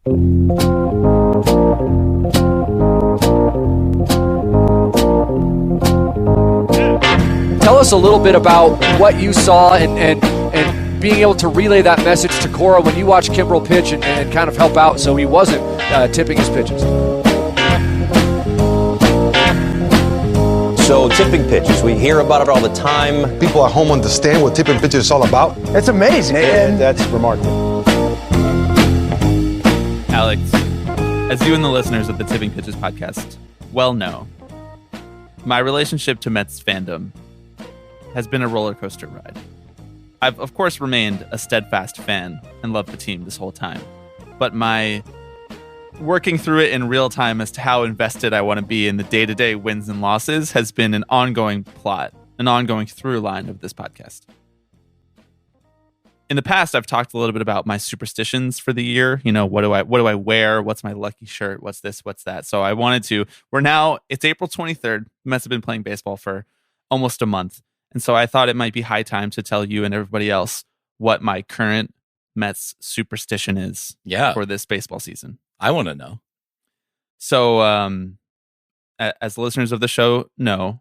Tell us a little bit about what you saw and being able to relay that message to Cora when you watched Kimbrel pitch and kind of help out so he wasn't tipping his pitches. So tipping pitches, we hear about it all the time. People at home understand what tipping pitches is all about. It's amazing. And that's remarkable. Alex, as you and the listeners of the Tipping Pitches podcast well know, my relationship to Mets fandom has been a roller coaster ride. I've, of course, remained a steadfast fan and loved the team this whole time. But my working through it in real time as to how invested I want to be in the day-to-day wins and losses has been an ongoing plot, an ongoing through line of this podcast. In the past, I've talked a little bit about my superstitions for the year. You know, what do I wear? What's my lucky shirt? What's this? What's that? So I wanted to. It's April 23rd. The Mets have been playing baseball for almost a month. And so I thought it might be high time to tell you and everybody else what my current Mets superstition is for this baseball season. I want to know. So as the listeners of the show know,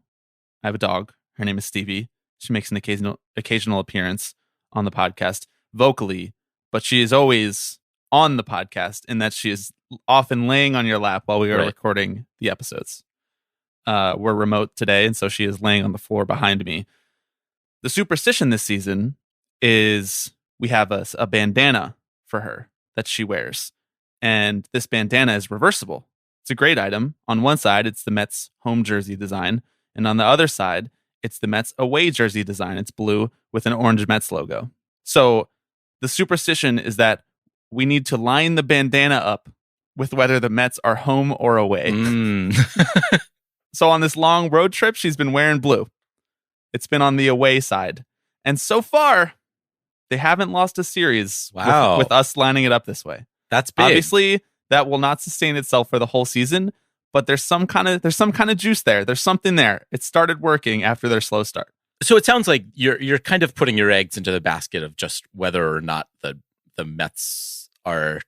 I have a dog. Her name is Stevie. She makes an occasional appearance on the podcast vocally, but she is always on the podcast in that she is often laying on your lap while we are recording the episodes. We're remote today, and so she is laying on the floor behind me. The superstition this season is we have a bandana for her that she wears, and this bandana is reversible. It's a great item. On one side, it's the Mets home jersey design, and on the other side, it's the Mets away jersey design. It's blue with an orange Mets logo. So the superstition is that we need to line the bandana up with whether the Mets are home or away. So on this long road trip, she's been wearing blue. It's been on the away side. And so far, they haven't lost a series with us lining it up this way. That's big. Obviously, that will not sustain itself for the whole season, but there's some kind of juice there. There's something there. It started working after their slow start. So it sounds like you're kind of putting your eggs into the basket of just whether or not the Mets are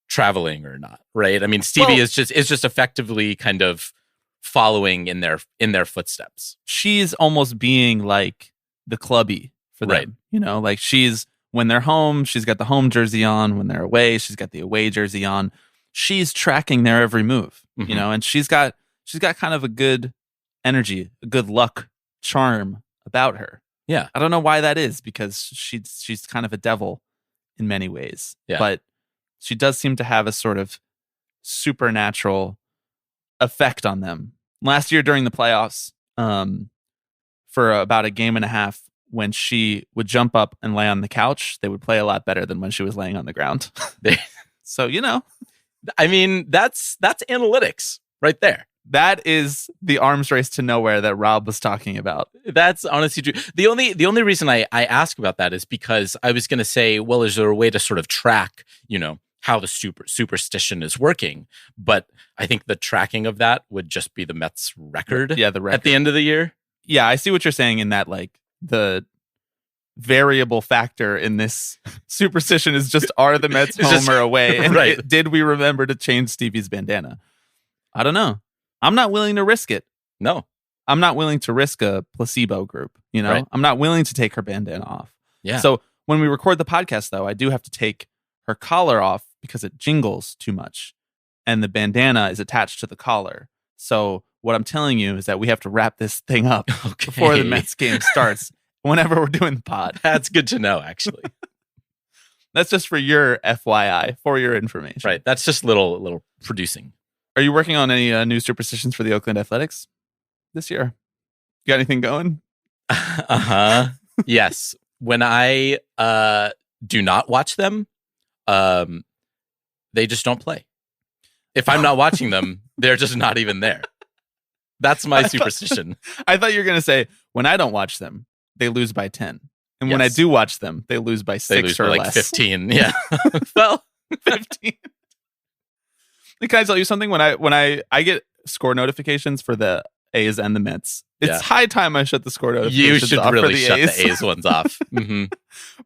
traveling or not, right? I mean, Stevie is just effectively kind of following in their footsteps. She's almost being like the clubby for them. Right. You know, like when they're home, she's got the home jersey on. When they're away, she's got the away jersey on. She's tracking their every move, you know, and she's got kind of a good energy, a good luck charm about her. Yeah. I don't know why that is, because she's kind of a devil in many ways. Yeah. But she does seem to have a sort of supernatural effect on them. Last year during the playoffs, for about a game and a half, when she would jump up and lay on the couch, they would play a lot better than when she was laying on the ground. So, you know. I mean, that's analytics right there. That is the arms race to nowhere that Rob was talking about. That's honestly true. The only reason I ask about that is because I was going to say, well, is there a way to sort of track, you know, how the superstition is working? But I think the tracking of that would just be the Mets record. Yeah, the record at the end of the year. Yeah, I see what you're saying in that, like, the variable factor in this superstition is just, are the Mets home or away? And did we remember to change Stevie's bandana? I don't know. I'm not willing to risk it. No. I'm not willing to risk a placebo group, you know? I'm not willing to take her bandana off. Yeah. So when we record the podcast, though, I do have to take her collar off because it jingles too much. And the bandana is attached to the collar. So what I'm telling you is that we have to wrap this thing up before the Mets game starts, whenever we're doing the pod. That's good to know, actually. That's just for your FYI, for your information. Right. That's just little producing. Are you working on any new superstitions for the Oakland Athletics this year? You got anything going? Yes. When I do not watch them, they just don't play. If I'm not watching them, they're just not even there. That's my superstition. I thought you were going to say, when I don't watch them, they lose by 10. And when I do watch them, they lose by 6 they lose or by less. Like 15. Yeah. Well, 15. Can I tell you something? When I get score notifications for the A's and the Mets, it's high time I shut the score notifications off. You should off really for the shut A's. the A's ones off. Mm-hmm.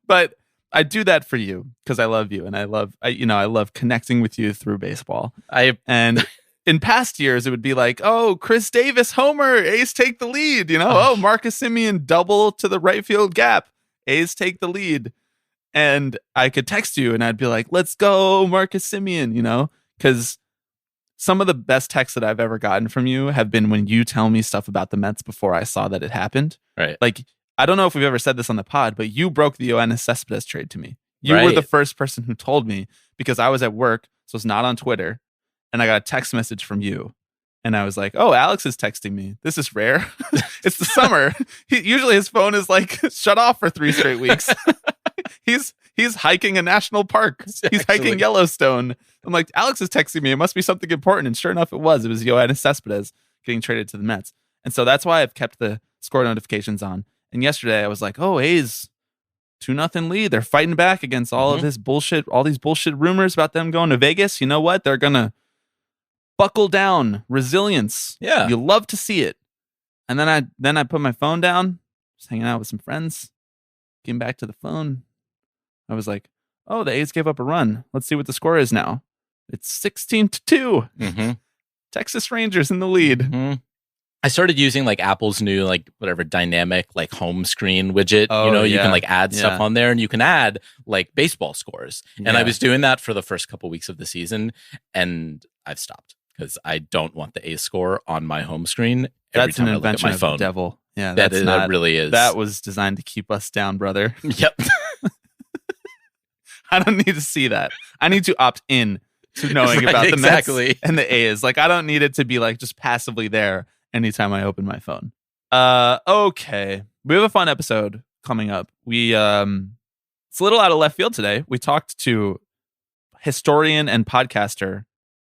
But I do that for you because I love you and I love connecting with you through baseball. And in past years, it would be like, oh, Chris Davis, homer, A's take the lead. Oh, Marcus Semien, double to the right field gap, A's take the lead. And I could text you and I'd be like, let's go, Marcus Semien, because some of the best texts that I've ever gotten from you have been when you tell me stuff about the Mets before I saw that it happened. Right. Like, I don't know if we've ever said this on the pod, but you broke the Yoenis Cespedes trade to me. You were the first person who told me because I was at work, so it's not on Twitter, and I got a text message from you. And I was like, oh, Alex is texting me. This is rare. It's the summer. Usually his phone is like shut off for 3 straight weeks. He's hiking a national park. He's hiking Yellowstone. I'm like, Alex is texting me. It must be something important. And sure enough, it was. It was Yoenis Cespedes getting traded to the Mets. And so that's why I've kept the score notifications on. And yesterday I was like, oh, A's 2-0 lead. They're fighting back against all of this bullshit, all these bullshit rumors about them going to Vegas. You know what? They're going to buckle down. Resilience. Yeah. You love to see it. And then I put my phone down, just hanging out with some friends, came back to the phone. I was like, oh, the A's gave up a run. Let's see what the score is now. It's 16-2. Mm-hmm. Texas Rangers in the lead. Mm-hmm. I started using like Apple's new dynamic home screen widget. You can add stuff on there, and you can add like baseball scores. Yeah. And I was doing that for the first couple weeks of the season, and I've stopped because I don't want the A's score on my home screen. That's an invention of the devil. Yeah, that really is. That was designed to keep us down, brother. Yep. I don't need to see that. I need to opt in to knowing about the Mets and the A's. Like, I don't need it to be like just passively there anytime I open my phone. Okay. We have a fun episode coming up. It's a little out of left field today. We talked to historian and podcaster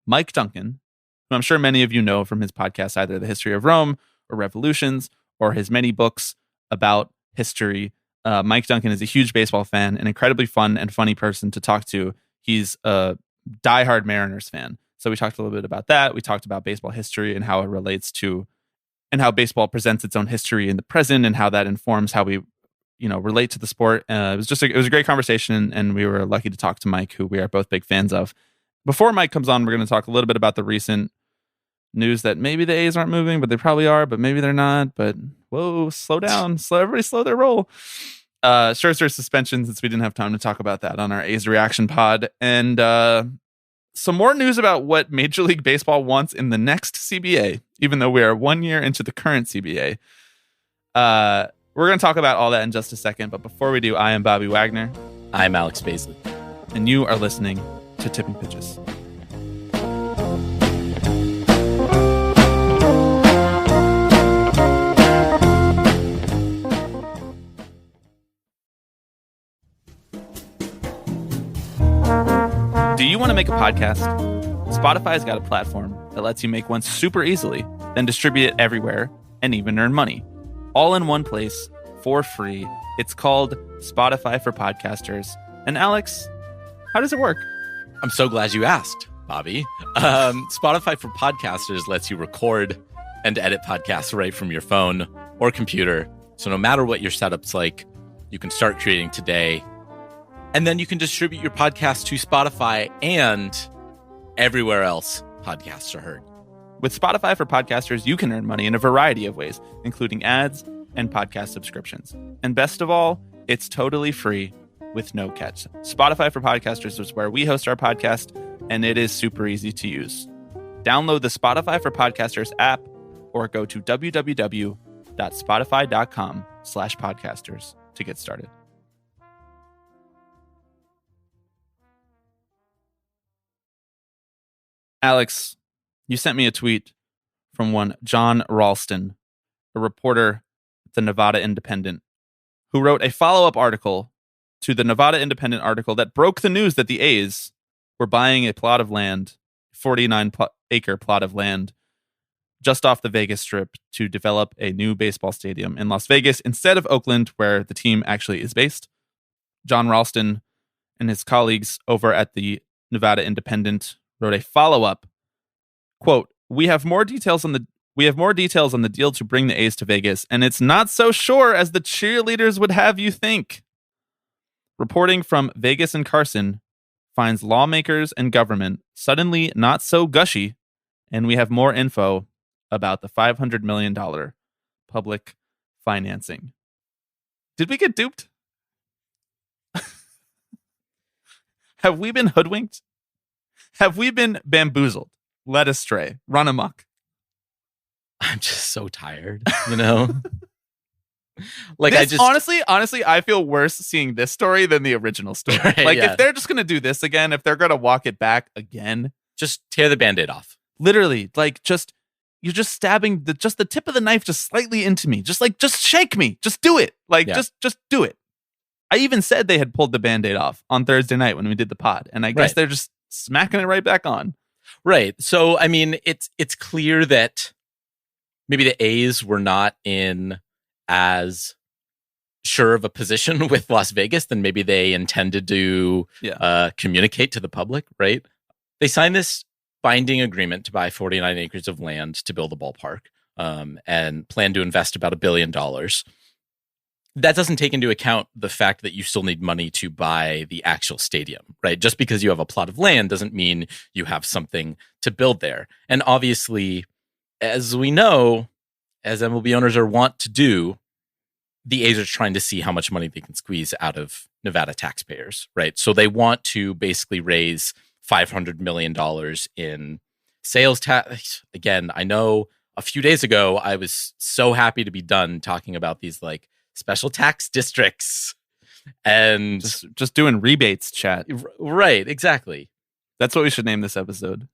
Mike Duncan, who I'm sure many of you know from his podcast, either The History of Rome or Revolutions, or his many books about history. Mike Duncan is a huge baseball fan, an incredibly fun and funny person to talk to. He's a diehard Mariners fan. So we talked a little bit about that. We talked about baseball history and how it relates to, and how baseball presents its own history in the present, and how that informs how we, relate to the sport. It was a great conversation, and we were lucky to talk to Mike, who we are both big fans of. Before Mike comes on, we're going to talk a little bit about the recent news that maybe the A's aren't moving, but they probably are, but maybe they're not. But whoa, slow down. Everybody slow their roll. Scherzer suspension, since we didn't have time to talk about that on our A's reaction pod. And some more news about what Major League Baseball wants in the next CBA, even though we are 1 year into the current CBA. We're going to talk about all that in just a second. But before we do, I am Bobby Wagner. I'm Alex Baisley. And you are listening to Tipping Pitches. Do you want to make a podcast? Spotify's got a platform that lets you make one super easily, then distribute it everywhere and even earn money. All in one place, for free. It's called Spotify for Podcasters. And Alex, how does it work? I'm so glad you asked, Bobby. Spotify for Podcasters lets you record and edit podcasts right from your phone or computer. So no matter what your setup's like, you can start creating today. And then you can distribute your podcast to Spotify and everywhere else podcasts are heard. With Spotify for Podcasters, you can earn money in a variety of ways, including ads and podcast subscriptions. And best of all, it's totally free with no catch. Spotify for Podcasters is where we host our podcast, and it is super easy to use. Download the Spotify for Podcasters app or go to www.spotify.com/podcasters to get started. Alex, you sent me a tweet from one John Ralston, a reporter at the Nevada Independent, who wrote a follow-up article to the Nevada Independent article that broke the news that the A's were buying a plot of land, 49-acre plot of land, just off the Vegas Strip to develop a new baseball stadium in Las Vegas instead of Oakland, where the team actually is based. John Ralston and his colleagues over at the Nevada Independent wrote a follow-up, quote, we have more details on the deal to bring the A's to Vegas, and it's not so sure as the cheerleaders would have you think. Reporting from Vegas and Carson finds lawmakers and government suddenly not so gushy, and we have more info about the $500 million public financing. Did we get duped? Have we been hoodwinked? Have we been bamboozled, led astray, run amok? I'm just so tired, you know? Like, This, I just honestly, I feel worse seeing this story than the original story. Right, like, yeah. if they're just going to do this again, if they're going to walk it back again, just tear the Band-Aid off. literally, like, you're just stabbing the tip of the knife just slightly into me. Just shake me. Just do it. Like, Yeah. just do it. I even said they had pulled the Band-Aid off on Thursday night when we did the pod. And I guess Right. they're just smacking it right back on. Right. So, I mean, it's clear that maybe the A's were not in as sure of a position with Las Vegas than maybe they intended to communicate to the public, right? They signed this binding agreement to buy 49 acres of land to build a ballpark and plan to invest about $1 billion. That doesn't take into account the fact that you still need money to buy the actual stadium, right? Just because you have a plot of land doesn't mean you have something to build there. And obviously, as we know, as MLB owners are wont to do, the A's are trying to see how much money they can squeeze out of Nevada taxpayers, right? So they want to basically raise $500 million in sales tax. Again, I know a few days ago, I was so happy to be done talking about these like special tax districts and Just doing rebates chat. right, exactly. That's what we should name this episode.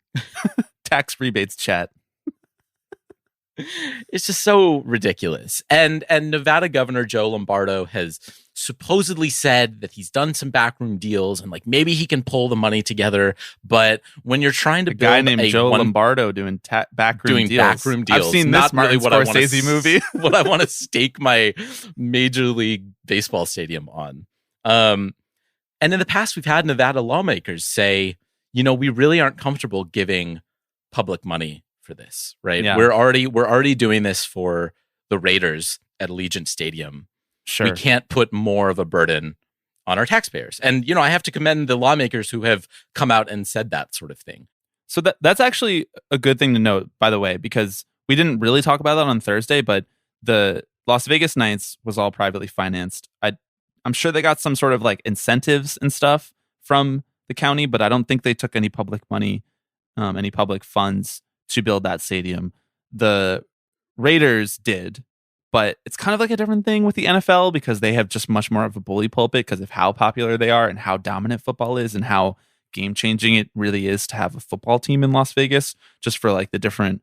Tax rebates chat. It's just so ridiculous. And Nevada Governor Joe Lombardo has supposedly said that he's done some backroom deals and like maybe he can pull the money together. But when you're trying to A guy build named Joe Lombardo doing backroom deals. backroom deals, I've seen not this Martin really what I wanna Scorsese movie. what I want to stake my Major League Baseball stadium on. And in the past, we've had Nevada lawmakers say, you know, we really aren't comfortable giving public money for this, right? Yeah. We're already doing this for the Raiders at Allegiant Stadium. Sure. We can't put more of a burden on our taxpayers. And, you know, I have to commend the lawmakers who have come out and said that sort of thing. So that's actually a good thing to note, by the way, because we didn't really talk about that on Thursday, but the Las Vegas Knights was all privately financed. I'm sure they got some sort of like incentives and stuff from the county, but I don't think they took any public money, any public funds to build that stadium. The Raiders did, but it's kind of like a different thing with the NFL because they have just much more of a bully pulpit because of how popular they are and how dominant football is and how game-changing it really is to have a football team in Las Vegas, just for like the different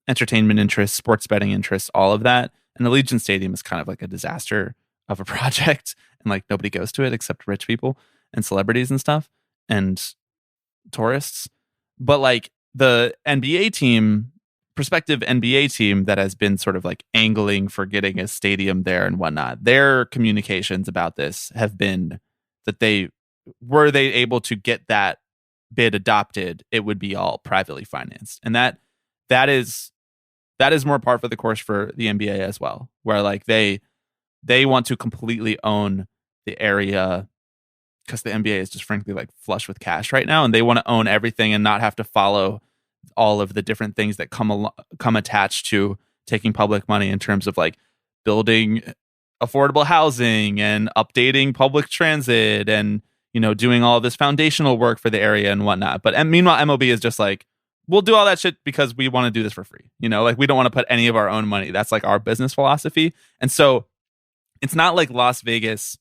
entertainment interests, sports betting interests, all of that. And the Allegiant Stadium is kind of like a disaster of a project, and like nobody goes to it except rich people and celebrities and stuff and tourists. But like the NBA team, prospective NBA team that has been sort of like angling for getting a stadium there and whatnot, their communications about this have been that were they able to get that bid adopted, it would be all privately financed. And that is more par for the course for the NBA as well, where like they want to completely own the area because the NBA is just frankly like flush with cash right now, and they want to own everything and not have to follow all of the different things that come attached to taking public money in terms of like building affordable housing and updating public transit and, you know, doing all of this foundational work for the area and whatnot. But meanwhile, MLB is just like, we'll do all that shit because we want to do this for free. You know, like we don't want to put any of our own money. That's like our business philosophy. And so it's not like Las Vegas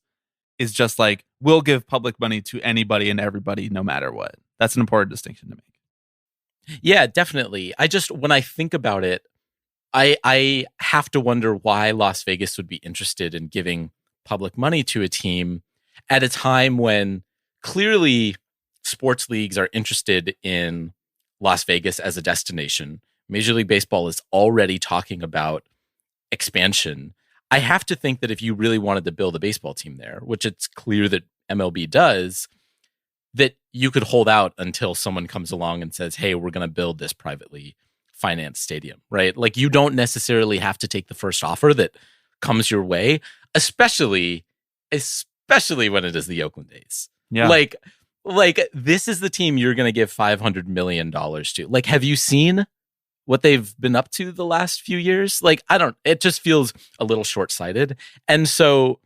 is just like, we'll give public money to anybody and everybody no matter what. That's an important distinction to make. Yeah, definitely. When I think about it, I have to wonder why Las Vegas would be interested in giving public money to a team at a time when clearly sports leagues are interested in Las Vegas as a destination. Major League Baseball is already talking about expansion. I have to think that if you really wanted to build a baseball team there, which it's clear that MLB does, that you could hold out until someone comes along and says, hey, we're going to build this privately financed stadium, right? Like you don't necessarily have to take the first offer that comes your way, especially especially when it is the Oakland A's. Yeah. Like this is the team you're going to give $500 million to. Like, have you seen what they've been up to the last few years? Like, it just feels a little short-sighted. And so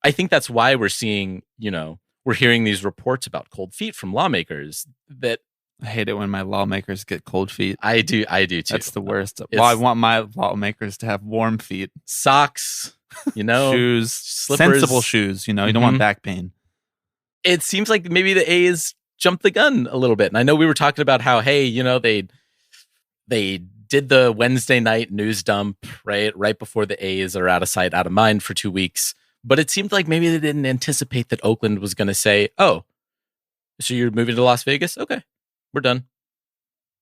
I think that's why we're seeing, we're hearing these reports about cold feet from lawmakers that I hate it when my lawmakers get cold feet. I do too. That's the worst. Well, I want my lawmakers to have warm feet. Socks, shoes, slippers. sensible shoes. You don't want back pain. It seems like maybe the A's jumped the gun a little bit. And I know we were talking about how, hey, they did the Wednesday night news dump, right before the A's are out of sight, out of mind for 2 weeks. But it seemed like maybe they didn't anticipate that Oakland was going to say, oh, so you're moving to Las Vegas? Okay, we're done.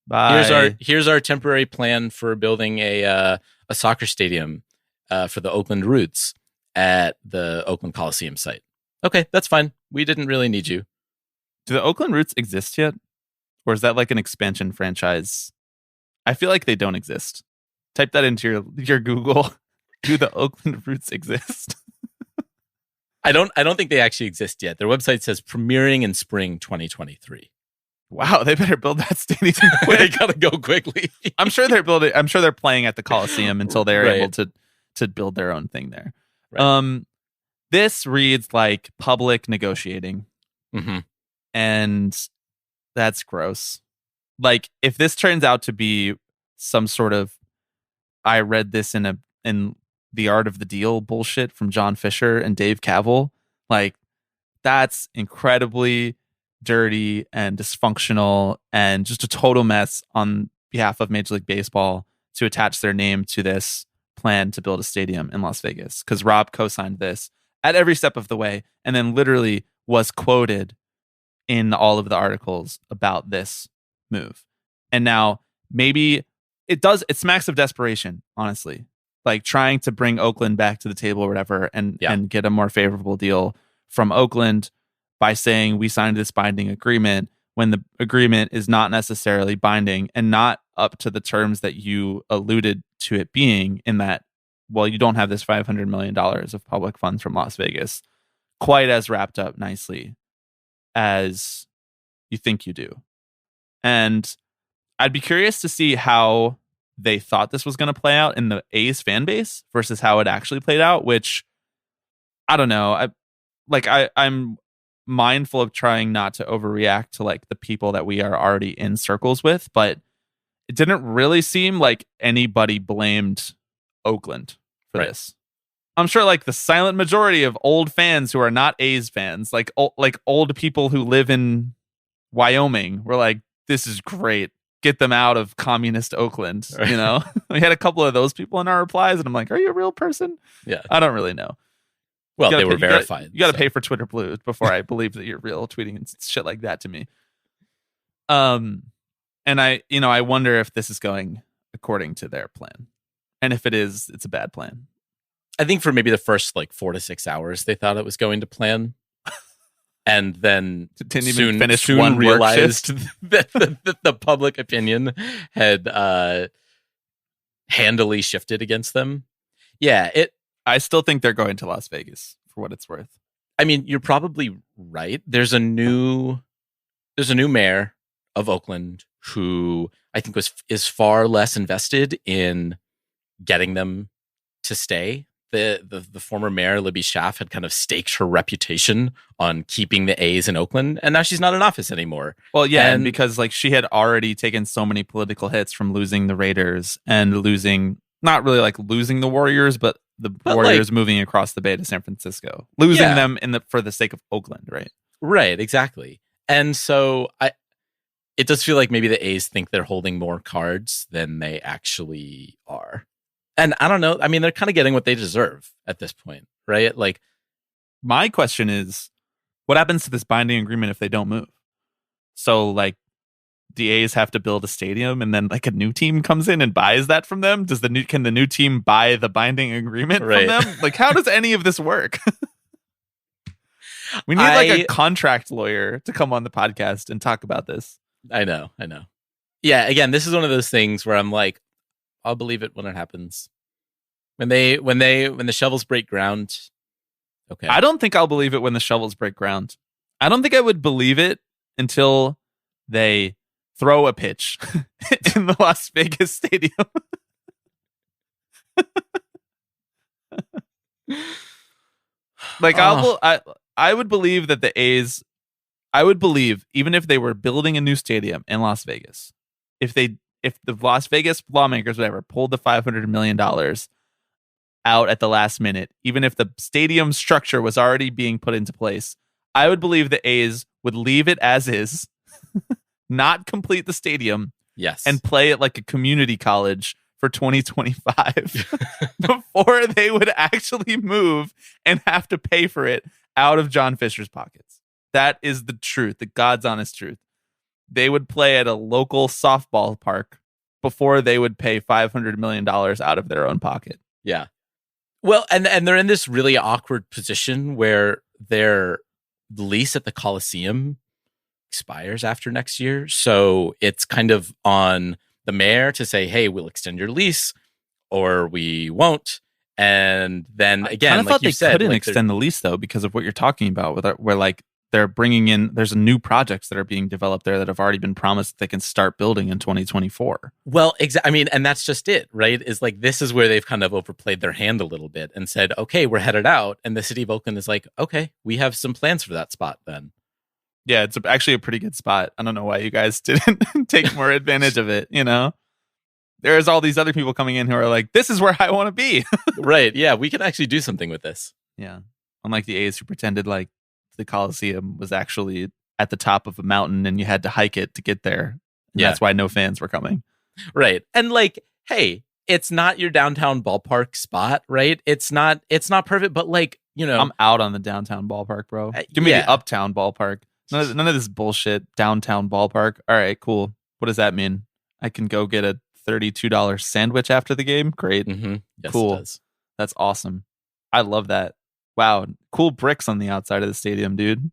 Bye. Here's our temporary plan for building a soccer stadium for the Oakland Roots at the Oakland Coliseum site. Okay, that's fine. We didn't really need you. Do the Oakland Roots exist yet? Or is that like an expansion franchise? I feel like they don't exist. Type that into your Google. Do the Oakland Roots exist? I don't think they actually exist yet. Their website says premiering in spring 2023. Wow, they better build that stadium quick. They gotta go quickly. I'm sure they're playing at the Coliseum until they're able to build their own thing there. Right. This reads like public negotiating. Mm-hmm. And that's gross. Like, if this turns out to be some sort of, I read this in The Art of the Deal bullshit from John Fisher and Dave Cavill, like, that's incredibly dirty and dysfunctional and just a total mess on behalf of Major League Baseball to attach their name to this plan to build a stadium in Las Vegas, because Rob co-signed this at every step of the way and then literally was quoted in all of the articles about this move. And now maybe it smacks of desperation, honestly, like trying to bring Oakland back to the table or whatever and get a more favorable deal from Oakland by saying we signed this binding agreement when the agreement is not necessarily binding and not up to the terms that you alluded to it being, in that, well, you don't have this $500 million of public funds from Las Vegas quite as wrapped up nicely as you think you do. And I'd be curious to see how they thought this was going to play out in the A's fan base versus how it actually played out, which I don't know. I'm mindful of trying not to overreact to like the people that we are already in circles with, but it didn't really seem like anybody blamed Oakland for this. I'm sure like the silent majority of old fans who are not A's fans, like old people who live in Wyoming, were like, this is great. Get them out of communist Oakland. Right. We had a couple of those people in our replies, and I'm like, are you a real person? Yeah. I don't really know. Well, they were verified. You got to pay for Twitter Blue before I believe that you're real, tweeting and shit like that to me. And I wonder if this is going according to their plan. And if it is, it's a bad plan. I think for maybe the first 4 to 6 hours, they thought it was going to plan. And then didn't soon, even finish soon one realized that the public opinion had handily shifted against them. Yeah, I still think they're going to Las Vegas for what it's worth. I mean, you're probably right. There's a new mayor of Oakland who I think is far less invested in getting them to stay. The former mayor, Libby Schaaf, had kind of staked her reputation on keeping the A's in Oakland, and now she's not in office anymore. Well, yeah, and because she had already taken so many political hits from losing the Raiders and losing, not really losing the Warriors, but the Warriors moving across the bay to San Francisco, losing them for the sake of Oakland, right? Right, exactly. And so it does feel like maybe the A's think they're holding more cards than they actually are. And I don't know. I mean, they're kind of getting what they deserve at this point, right? My question is, what happens to this binding agreement if they don't move? So, the A's have to build a stadium, and then a new team comes in and buys that from them. Can the new team buy the binding agreement from them? How does any of this work? We need a contract lawyer to come on the podcast and talk about this. I know. Yeah. Again, this is one of those things where I'm like, I'll believe it when it happens. When the shovels break ground Okay. I don't think I'll believe it when the shovels break ground. I don't think I would believe it until they throw a pitch in the Las Vegas stadium. Like I would believe that the A's, I would believe even if they were building a new stadium in Las Vegas, if the Las Vegas lawmakers whatever pulled the $500 million out at the last minute, even if the stadium structure was already being put into place, I would believe the A's would leave it as is, not complete the stadium, yes, and play it like a community college for 2025 before they would actually move and have to pay for it out of John Fisher's pockets. That is the truth, the God's honest truth. They would play at a local softball park before they would pay $500 million out of their own pocket. Yeah. Well, and they're in this really awkward position where their lease at the Coliseum expires after next year. So it's kind of on the mayor to say, hey, we'll extend your lease or we won't. And then again, I like thought you they said, couldn't like extend the lease though, because of what you're talking about, where like they're bringing in, there's a new projects that are being developed there that have already been promised they can start building in 2024. Well, I mean, and that's just it, right? Is like, this is where they've kind of overplayed their hand a little bit and said, okay, we're headed out. And the city of Oakland is like, okay, we have some plans for that spot then. Yeah, it's actually a pretty good spot. I don't know why you guys didn't take more advantage of it, you know? There's all these other people coming in who are like, this is where I want to be. Right. Yeah, we can actually do something with this. Yeah. Unlike the A's who pretended like the Coliseum was actually at the top of a mountain and you had to hike it to get there. And Yeah. That's why no fans were coming. Right. And like, hey, it's not your downtown ballpark spot, right? It's not perfect, but like, you know, I'm out on the downtown ballpark, bro. Give me yeah. the uptown ballpark. None of this bullshit downtown ballpark. All right, cool. What does that mean? I can go get a $32 sandwich after the game? Great. mm-hmm. Yes, Cool. it does. That's awesome. I love that. Wow. Cool bricks on the outside of the stadium, dude.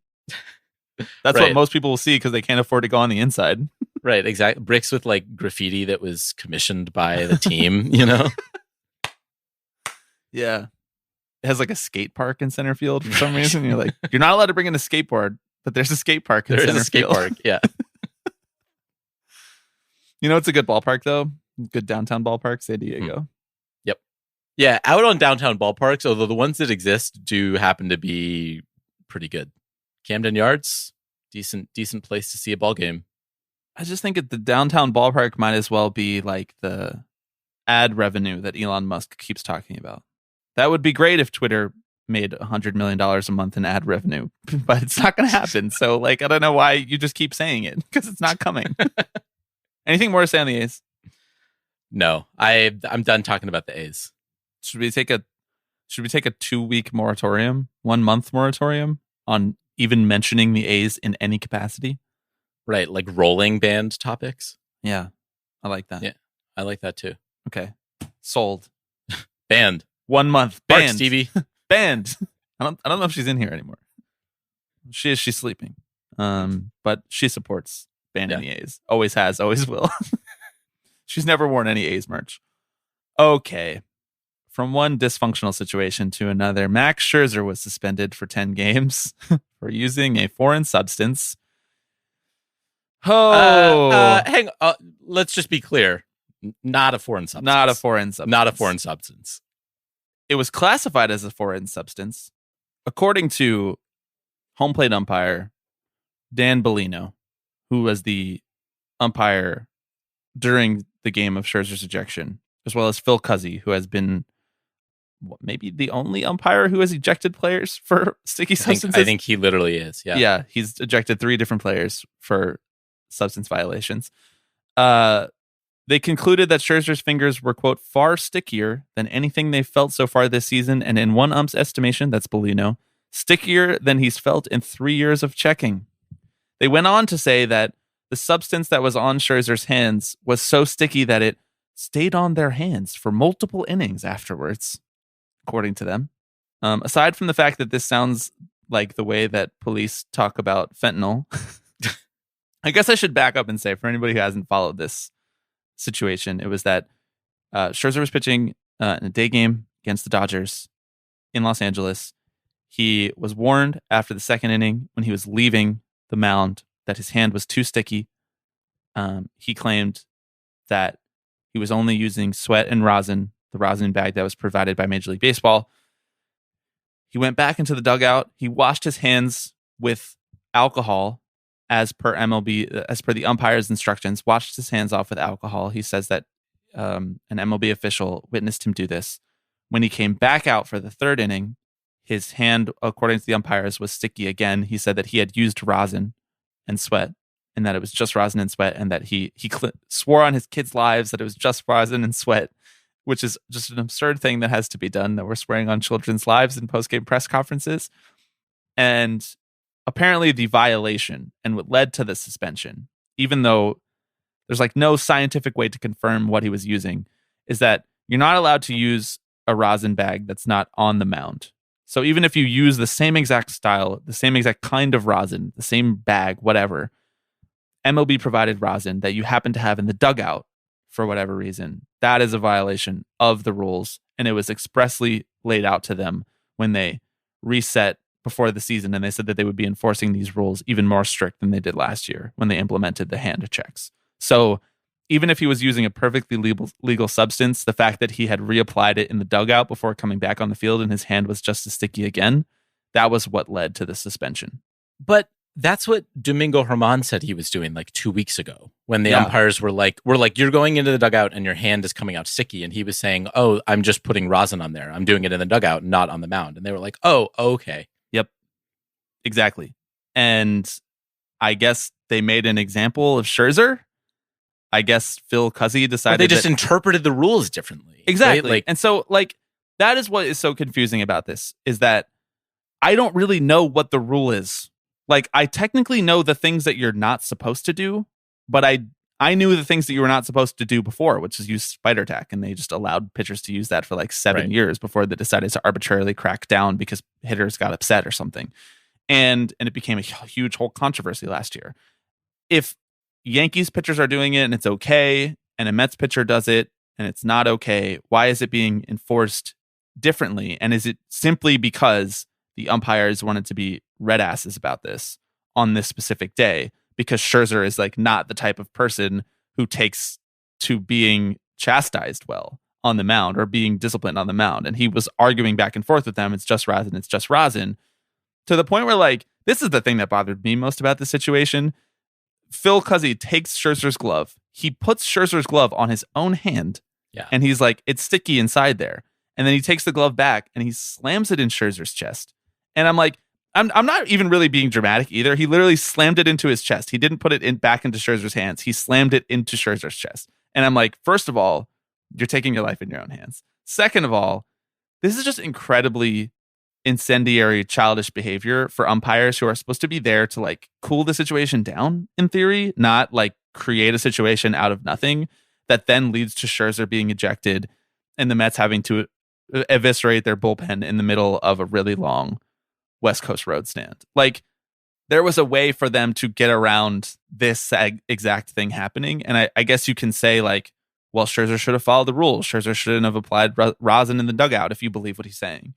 That's Right. what most people will see because they can't afford to go on the inside. Right, exactly. Bricks with like graffiti that was commissioned by the team, you know? Yeah. It has like a skate park in center field for some reason. You're like, you're not allowed to bring in a skateboard, but there's a skate park in There is center a skate field. park, yeah. You know, it's a good ballpark though. Good downtown ballpark, San Diego. Yep. Yeah, out on downtown ballparks, although the ones that exist do happen to be pretty good. Camden Yards, decent place to see a ball game. I just think the downtown ballpark might as well be like the ad revenue that Elon Musk keeps talking about. That would be great if Twitter made $100 million a month in ad revenue, but it's not going to happen. So, like, I don't know why you just keep saying it because it's not coming. Anything more to say on the A's? No, I'm done talking about the A's. Should we take a 2-week moratorium, 1 month moratorium on even mentioning the A's in any capacity? Right, like rolling band topics. Yeah, I like that. Yeah, I like that too. Okay, sold. Band. 1 month. Bark, Banned. Stevie. Banned. I don't know if she's in here anymore. She's sleeping. But she supports banning the A's. Always has, always will. She's never worn any A's merch. Okay. From one dysfunctional situation to another, Max Scherzer was suspended for 10 games for using a foreign substance. Hang on. Let's just be clear. Not a foreign substance. Not a foreign substance. Not a foreign substance. It was classified as a foreign substance, according to home plate umpire Dan Bellino, who was the umpire during the game of Scherzer's ejection, as well as Phil Cuzzy, who has been maybe the only umpire who has ejected players for sticky substances. I think he literally is. Yeah. Yeah, he's ejected 3 different players for substance violations. They concluded that Scherzer's fingers were, quote, far stickier than anything they've felt so far this season, and in one ump's estimation, that's Bellino, stickier than he's felt in 3 years of checking. They went on to say that the substance that was on Scherzer's hands was so sticky that it stayed on their hands for multiple innings afterwards, according to them. Aside from the fact that this sounds like the way that police talk about fentanyl, I guess I should back up and say, for anybody who hasn't followed this situation, it was that Scherzer was pitching in a day game against the Dodgers in Los Angeles. He was warned after the second inning when he was leaving the mound that his hand was too sticky. He claimed that he was only using sweat and rosin, the rosin bag that was provided by Major League Baseball. He went back into the dugout. He washed his hands with alcohol as per MLB, as per the umpire's instructions, washed his hands off with alcohol. He says that an MLB official witnessed him do this. When he came back out for the third inning, his hand, according to the umpires, was sticky again. He said that he had used rosin and sweat, and that it was just rosin and sweat, and that he swore on his kids' lives that it was just rosin and sweat, which is just an absurd thing that has to be done, that we're swearing on children's lives in post-game press conferences. And apparently the violation and what led to the suspension, even though there's like no scientific way to confirm what he was using, is that you're not allowed to use a rosin bag that's not on the mound. So even if you use the same exact style, the same exact kind of rosin, the same bag, whatever, MLB provided rosin that you happen to have in the dugout for whatever reason, that is a violation of the rules. And it was expressly laid out to them when they reset before the season. And they said that they would be enforcing these rules even more strict than they did last year when they implemented the hand checks. So even if he was using a perfectly legal substance, the fact that he had reapplied it in the dugout before coming back on the field and his hand was just as sticky again, that was what led to the suspension. But that's what Domingo Germán said he was doing like 2 weeks ago when the umpires were like, you're going into the dugout and your hand is coming out sticky. And he was saying, oh, I'm just putting rosin on there. I'm doing it in the dugout, not on the mound. And they were like, oh, okay. Yep, exactly. And I guess they made an example of Scherzer. I guess Phil Cuzzy decided they just interpreted the rules differently. Exactly. Right? And so that is what is so confusing about this, is that I don't really know what the rule is. Like, I technically know the things that you're not supposed to do, but I knew the things that you were not supposed to do before, which is use spider tack. And they just allowed pitchers to use that for like 7 years before they decided to arbitrarily crack down because hitters got upset or something. And it became a huge whole controversy last year. If Yankees pitchers are doing it and it's okay, and a Mets pitcher does it and it's not okay, why is it being enforced differently? And is it simply because the umpires wanted to be red asses about this on this specific day? Because Scherzer is like not the type of person who takes to being chastised well on the mound or being disciplined on the mound. And he was arguing back and forth with them. It's just rosin. It's just rosin. To the point where, like, this is the thing that bothered me most about the situation. Phil Cuzzy takes Scherzer's glove. He puts Scherzer's glove on his own hand. Yeah. And he's like, it's sticky inside there. And then he takes the glove back and he slams it in Scherzer's chest. And I'm like, I'm not even really being dramatic either. He literally slammed it into his chest. He didn't put it back into Scherzer's hands. He slammed it into Scherzer's chest. And I'm like, first of all, you're taking your life in your own hands. Second of all, this is just incredibly incendiary, childish behavior for umpires who are supposed to be there to like cool the situation down in theory, not like create a situation out of nothing that then leads to Scherzer being ejected and the Mets having to eviscerate their bullpen in the middle of a really long West Coast road stand. Like, there was a way for them to get around this exact thing happening. And I guess you can say, like, well, Scherzer should have followed the rules. Scherzer shouldn't have applied rosin in the dugout, if you believe what he's saying.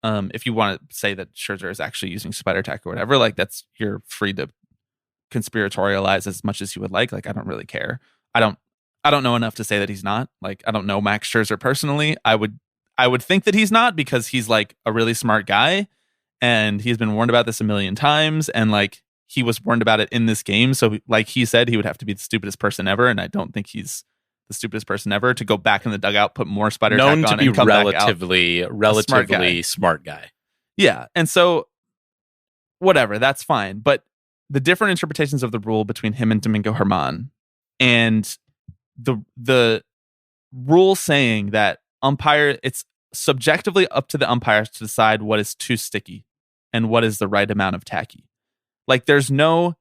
If you want to say that Scherzer is actually using spider tack or whatever, like, that's, you're free to conspiratorialize as much as you would like. Like, I don't really care. I don't know enough to say that he's not. Like, I don't know Max Scherzer personally. I would think that he's not, because he's like a really smart guy. And he's been warned about this a million times. And like, he was warned about it in this game. So like he said, he would have to be the stupidest person ever. And I don't think he's the stupidest person ever to go back in the dugout, put more spider tack on, known to be and come relatively smart guy. Yeah. And so whatever, that's fine. But the different interpretations of the rule between him and Domingo Germán, and the rule saying that it's subjectively up to the umpires to decide what is too sticky and what is the right amount of tacky. Like, there's no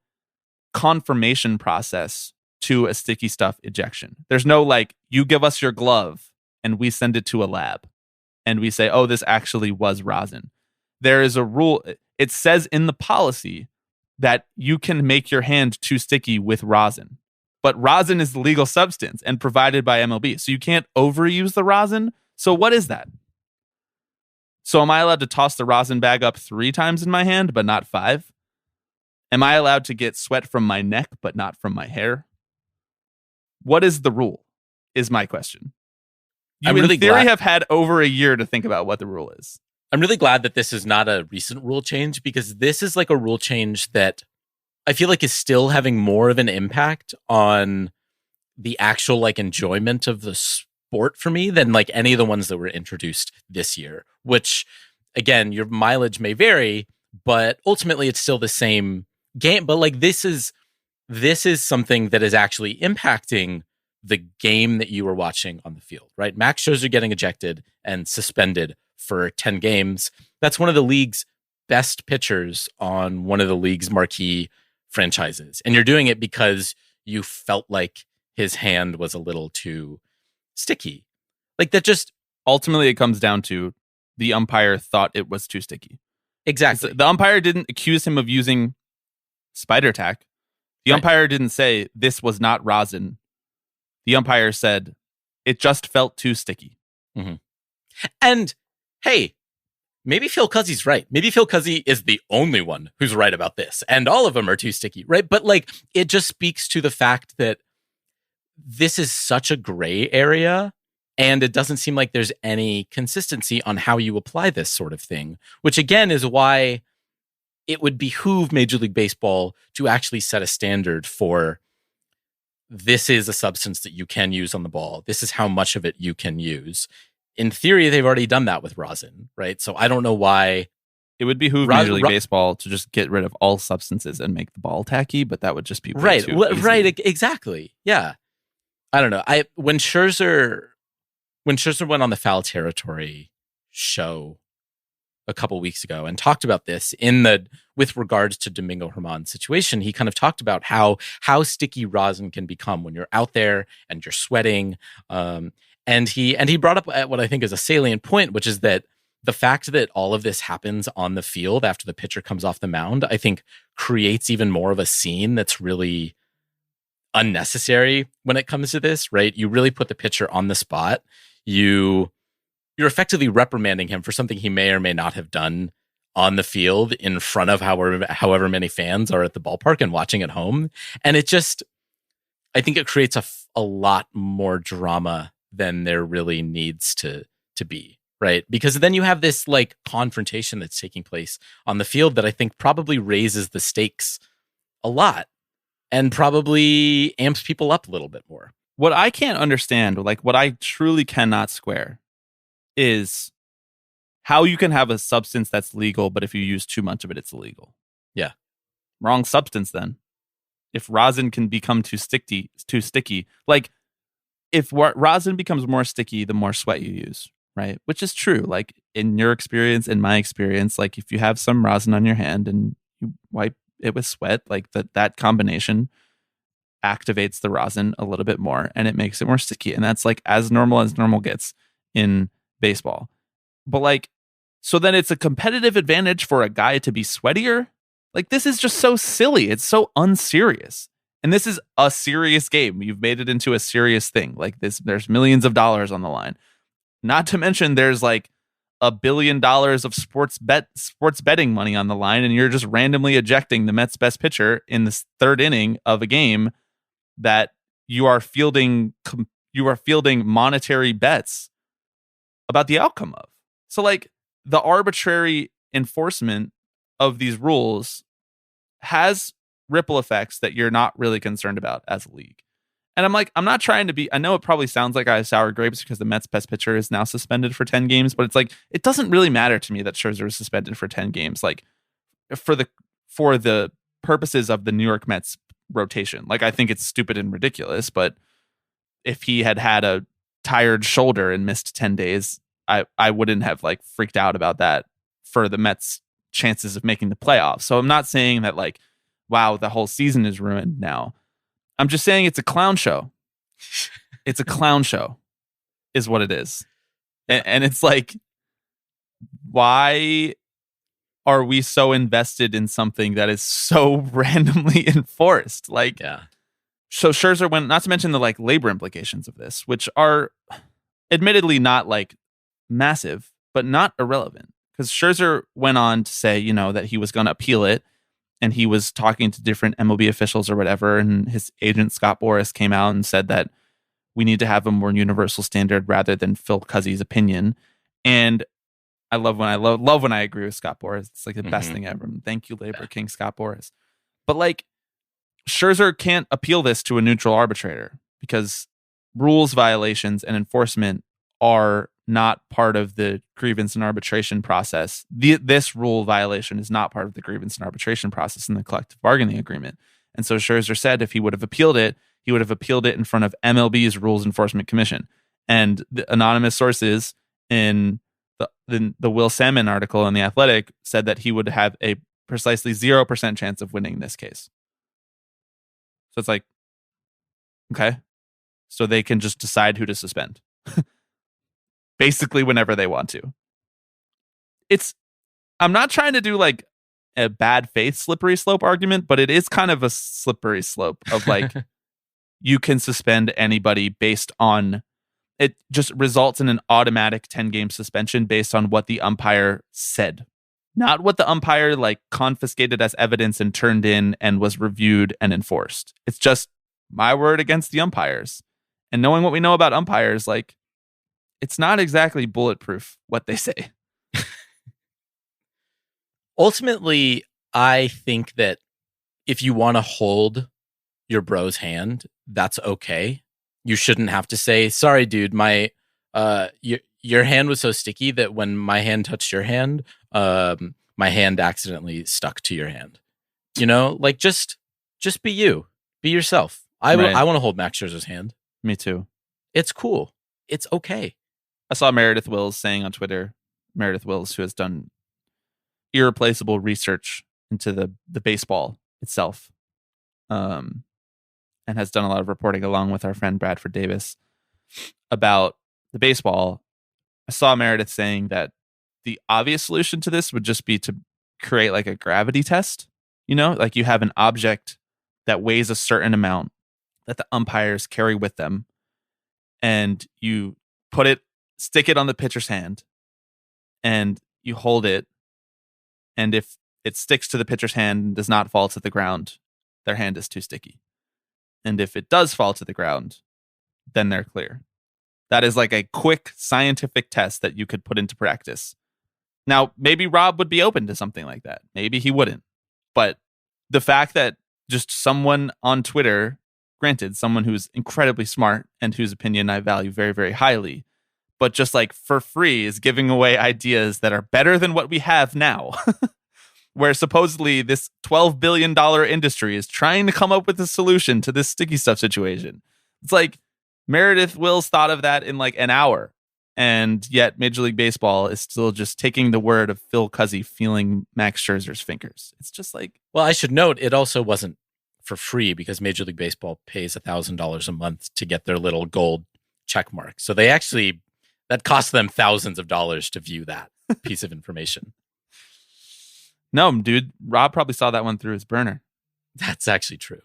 confirmation process to a sticky stuff ejection. There's no, like, you give us your glove and we send it to a lab and we say, oh, this actually was rosin. There is a rule. It says in the policy that you can make your hand too sticky with rosin, but rosin is the legal substance and provided by MLB. So you can't overuse the rosin. So what is that? So am I allowed to toss the rosin bag up 3 times in my hand, but not 5? Am I allowed to get sweat from my neck, but not from my hair? What is the rule, is my question. You, in theory, have had over a year to think about what the rule is. I'm really glad that this is not a recent rule change, because this is like a rule change that I feel like is still having more of an impact on the actual like enjoyment of the sport for me than like any of the ones that were introduced this year, which again, your mileage may vary, but ultimately it's still the same game. But like this is something that is actually impacting the game that you were watching on the field, right? Max Scherzer getting ejected and suspended for 10 games. That's one of the league's best pitchers on one of the league's marquee franchises. And you're doing it because you felt like his hand was a little too sticky. Like that just... Ultimately, it comes down to the umpire thought it was too sticky. Exactly. The umpire didn't accuse him of using spider tack. The umpire didn't say this was not rosin. The umpire said it just felt too sticky. Mm-hmm. And hey, maybe Phil Cuzzy's right. Maybe Phil Cuzzy is the only one who's right about this, and all of them are too sticky, right? But like, it just speaks to the fact that this is such a gray area, and it doesn't seem like there's any consistency on how you apply this sort of thing, which again is why it would behoove Major League Baseball to actually set a standard for this is a substance that you can use on the ball. This is how much of it you can use. In theory, they've already done that with rosin, right? So I don't know why. It would behoove Major League Baseball to just get rid of all substances and make the ball tacky, but that would just be right. Too easy. Right, exactly. Yeah, I don't know. When Scherzer went on the Foul Territory show a couple weeks ago and talked about this with regards to Domingo Germán's situation, he kind of talked about how sticky rosin can become when you're out there and you're sweating. And he brought up what I think is a salient point, which is that the fact that all of this happens on the field after the pitcher comes off the mound, I think creates even more of a scene that's really unnecessary when it comes to this, right? You really put the pitcher on the spot. You're effectively reprimanding him for something he may or may not have done on the field in front of however many fans are at the ballpark and watching at home. And it just, I think it creates a lot more drama than there really needs to be, right? Because then you have this like confrontation that's taking place on the field that I think probably raises the stakes a lot and probably amps people up a little bit more. What I can't understand, like what I truly cannot square, is how you can have a substance that's legal, but if you use too much of it, it's illegal. Yeah. Wrong substance then. If rosin can become too sticky, like if rosin becomes more sticky, the more sweat you use, right? Which is true. Like in your experience, in my experience, like if you have some rosin on your hand and you wipe it with sweat, like that combination activates the rosin a little bit more and it makes it more sticky. And that's like as normal gets in baseball. But like, so then it's a competitive advantage for a guy to be sweatier. Like this is just so silly. It's so unserious. And this is a serious game. You've made it into a serious thing. Like this, there's millions of dollars on the line. Not to mention there's like $1 billion of sports betting money on the line. And you're just randomly ejecting the Mets best pitcher in the third inning of a game that you are fielding monetary bets about the outcome of. So like the arbitrary enforcement of these rules has ripple effects that you're not really concerned about as a league. And I'm like, I'm not trying to be, I know it probably sounds like I have sour grapes because the Mets best pitcher is now suspended for 10 games, but it's like, it doesn't really matter to me that Scherzer was suspended for 10 games. Like for the purposes of the New York Mets rotation, like I think it's stupid and ridiculous, but if he had a tired shoulder and missed 10 days, I wouldn't have like freaked out about that for the Mets chances of making the playoffs. So I'm not saying that like, wow, the whole season is ruined now. I'm just saying it's a clown show. It's a clown show is what it is. And it's like, why are we so invested in something that is so randomly enforced? Like, yeah. So Scherzer went, not to mention the like labor implications of this, which are admittedly not like massive, but not irrelevant. Because Scherzer went on to say, that he was going to appeal it, and he was talking to different MLB officials or whatever, and his agent Scott Boras came out and said that we need to have a more universal standard rather than Phil Cuzzy's opinion. And I love when I agree with Scott Boras. It's like the best thing ever. Thank you, Labor King Scott Boras. But like, Scherzer can't appeal this to a neutral arbitrator because rules violations and enforcement are not part of the grievance and arbitration process. This rule violation is not part of the grievance and arbitration process in the collective bargaining agreement. And so Scherzer said if he would have appealed it, he would have appealed it in front of MLB's Rules Enforcement Commission. And the anonymous sources in the Will Salmon article in The Athletic said that he would have a precisely 0% chance of winning this case. So it's like, okay, so they can just decide who to suspend. Basically whenever they want to. I'm not trying to do like a bad faith slippery slope argument, but it is kind of a slippery slope of like, you can suspend anybody based on, it just results in an automatic 10-game suspension based on what the umpire said. Not what the umpire like confiscated as evidence and turned in and was reviewed and enforced. It's just my word against the umpires. And knowing what we know about umpires, like, it's not exactly bulletproof what they say. Ultimately, I think that if you want to hold your bro's hand, that's okay. You shouldn't have to say, sorry, dude, my your hand was so sticky that when my hand touched your hand, my hand accidentally stuck to your hand. Like just be you. Be yourself. I want to hold Max Scherzer's hand. Me too. It's cool. It's okay. I saw Meredith Wills saying on Twitter, Meredith Wills, who has done irreplaceable research into the baseball itself, and has done a lot of reporting along with our friend Bradford Davis about the baseball. I saw Meredith saying that the obvious solution to this would just be to create like a gravity test. Like you have an object that weighs a certain amount that the umpires carry with them, and you stick it on the pitcher's hand, and you hold it, and if it sticks to the pitcher's hand and does not fall to the ground, their hand is too sticky. And if it does fall to the ground, then they're clear. That is like a quick scientific test that you could put into practice. Now, maybe Rob would be open to something like that. Maybe he wouldn't. But the fact that just someone on Twitter, granted, someone who's incredibly smart and whose opinion I value very, very highly, but just like for free is giving away ideas that are better than what we have now, where supposedly this $12 billion industry is trying to come up with a solution to this sticky stuff situation. It's like Meredith Wills thought of that in like an hour, and yet Major League Baseball is still just taking the word of Phil Cuzzy feeling Max Scherzer's fingers. It's just like... Well, I should note, it also wasn't for free because Major League Baseball pays $1,000 a month to get their little gold check mark. So they actually... That cost them thousands of dollars to view that piece of information. No, dude. Rob probably saw that one through his burner. That's actually true.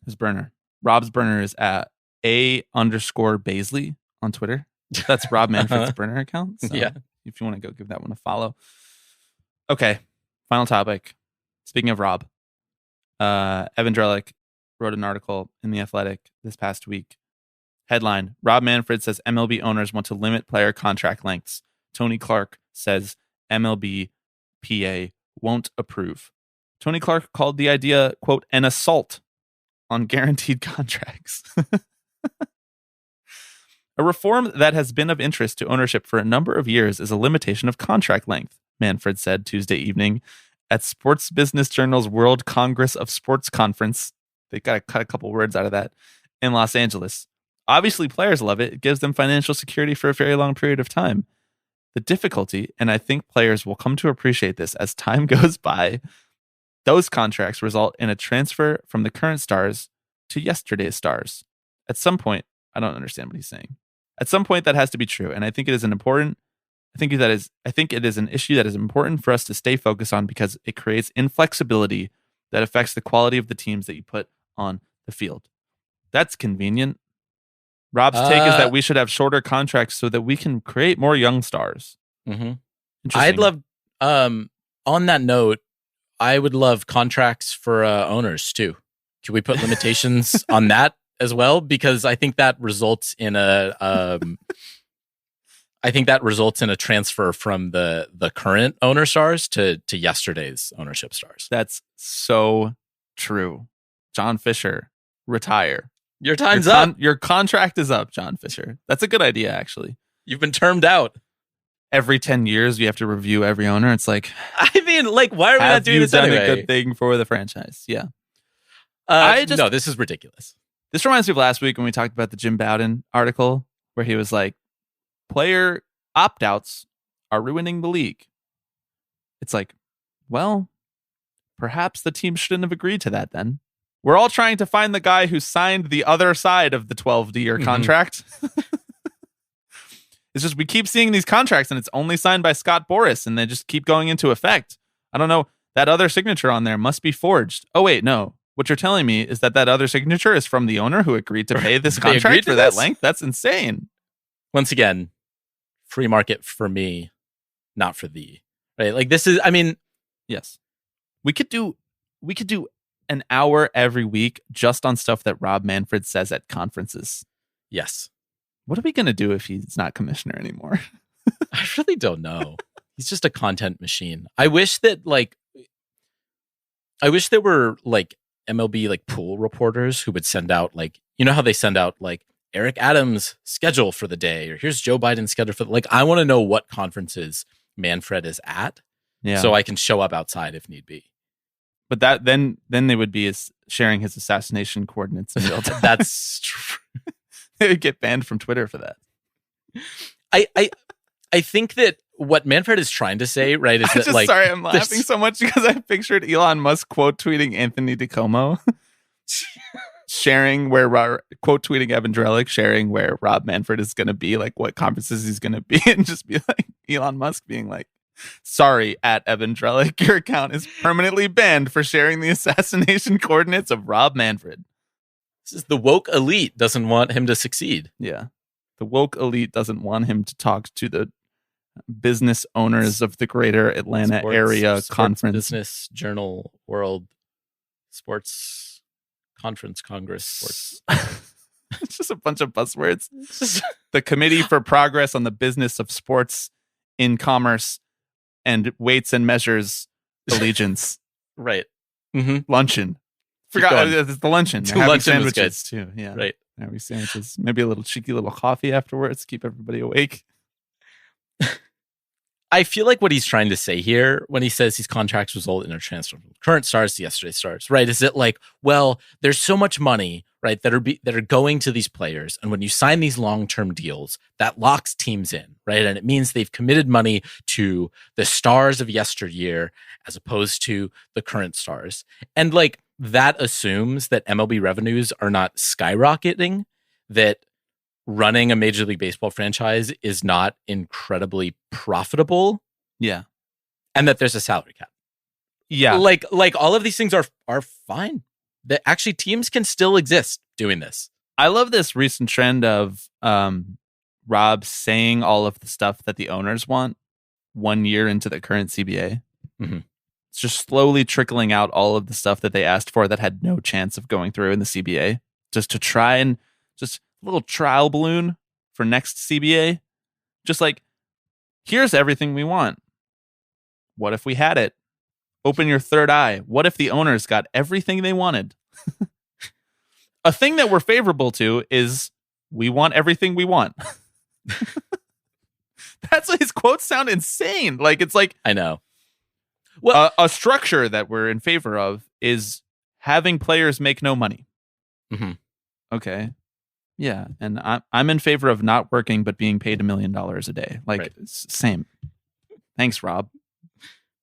His burner. Rob's burner is at @A_Baisley on Twitter. That's Rob Manfred's burner account. So yeah. If you want to go give that one a follow. Okay. Final topic. Speaking of Rob, Evan Drellick wrote an article in The Athletic this past week. Headline, Rob Manfred says MLB owners want to limit player contract lengths. Tony Clark says MLB PA won't approve. Tony Clark called the idea, quote, an assault on guaranteed contracts. A reform that has been of interest to ownership for a number of years is a limitation of contract length, Manfred said Tuesday evening at Sports Business Journal's World Congress of Sports Conference. They got to cut a couple words out of that in Los Angeles. Obviously, players love it. It gives them financial security for a very long period of time. The difficulty, and I think players will come to appreciate this as time goes by, those contracts result in a transfer from the current stars to yesterday's stars. At some point, I don't understand what he's saying. At some point, that has to be true, and I think it is an issue that is important for us to stay focused on because it creates inflexibility that affects the quality of the teams that you put on the field. That's convenient. Rob's take is that we should have shorter contracts so that we can create more young stars. Mm-hmm. I'd love, on that note, I would love contracts for owners too. Can we put limitations on that as well? Because I think that results in a transfer from the current owner stars to yesterday's ownership stars. That's so true. John Fisher, retire. Your time's up. Your contract is up, John Fisher. That's a good idea, actually. You've been termed out. Every 10 years, you have to review every owner. It's like, I mean, like, why are we not doing this anyway? Have you done a good thing for the franchise? Yeah. No, this is ridiculous. This reminds me of last week when we talked about the Jim Bowden article where he was like, player opt-outs are ruining the league. It's like, well, perhaps the team shouldn't have agreed to that then. We're all trying to find the guy who signed the other side of the 12-year contract. It's just we keep seeing these contracts and it's only signed by Scott Boras and they just keep going into effect. I don't know. That other signature on there must be forged. Oh, wait, no. What you're telling me is that other signature is from the owner who agreed to pay this contract for that length? That's insane. Once again, free market for me, not for thee. Right? Like this is, I mean, yes. We could do an hour every week just on stuff that Rob Manfred says at conferences. Yes. What are we going to do if he's not commissioner anymore? I really don't know. He's just a content machine. I wish there were like MLB like pool reporters who would send out like, you know how they send out like Eric Adams' schedule for the day, or here's Joe Biden's schedule for like, I want to know what conferences Manfred is at, so I can show up outside if need be. But that then they would be sharing his assassination coordinates in real time. That's true. They would get banned from Twitter for that. I think that what Manfred is trying to say, right, is that like... Sorry, I'm laughing so much because I pictured Elon Musk quote tweeting Anthony DiComo, sharing quote tweeting Evan Drellick, sharing where Rob Manfred is going to be, like what conferences he's going to be, and just be like Elon Musk being like, sorry, at Evan Drellick, your account is permanently banned for sharing the assassination coordinates of Rob Manfred. This is the woke elite doesn't want him to succeed. Yeah. The woke elite doesn't want him to talk to the business owners of the greater Atlanta area conference. Business Journal World Sports Conference Congress Sports. It's just a bunch of buzzwords. The Committee for Progress on the Business of Sports in Commerce and Weights and Measures Allegiance. Right. Luncheon. Forgot it's the luncheon. Two luncheon sandwiches too. Yeah. Right. Happy sandwiches. Maybe a little cheeky little coffee afterwards. Keep everybody awake. I feel like what he's trying to say here when he says these contracts result in a transfer from current stars to yesterday's stars, right? Is it like, well, there's so much money, right, that are going to these players, and when you sign these long-term deals, that locks teams in, right? And it means they've committed money to the stars of yesteryear as opposed to the current stars. And like that assumes that MLB revenues are not skyrocketing, that running a Major League Baseball franchise is not incredibly profitable. Yeah. And that there's a salary cap. Yeah. Like all of these things are fine. That actually teams can still exist doing this. I love this recent trend of Rob saying all of the stuff that the owners want 1 year into the current CBA. Mm-hmm. It's just slowly trickling out all of the stuff that they asked for that had no chance of going through in the CBA, just to try and just a little trial balloon for next CBA. Just like, here's everything we want. What if we had it? Open your third eye. What if the owners got everything they wanted? A thing that we're favorable to is we want everything we want. That's why his quotes sound insane. Like, it's like, I know. Well, a structure that we're in favor of is having players make no money. Mm-hmm. Okay. Yeah. And I'm in favor of not working, but being paid $1 million a day. Like, right. Same. Thanks, Rob.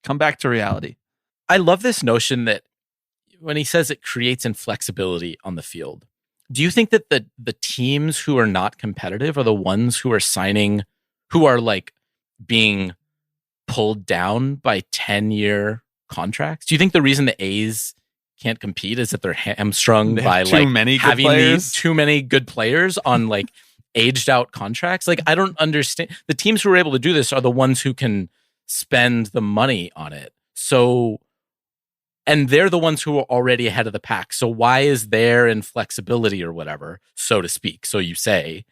Come back to reality. I love this notion that when he says it creates inflexibility on the field, do you think that the teams who are not competitive are the ones who are signing, who are like being pulled down by 10-year contracts? Do you think the reason the A's can't compete is that they're hamstrung by having too many good players on like aged out contracts? Like, I don't understand. The teams who are able to do this are the ones who can spend the money on it. So, and they're the ones who are already ahead of the pack. So why is their inflexibility or whatever, so to speak, so you say,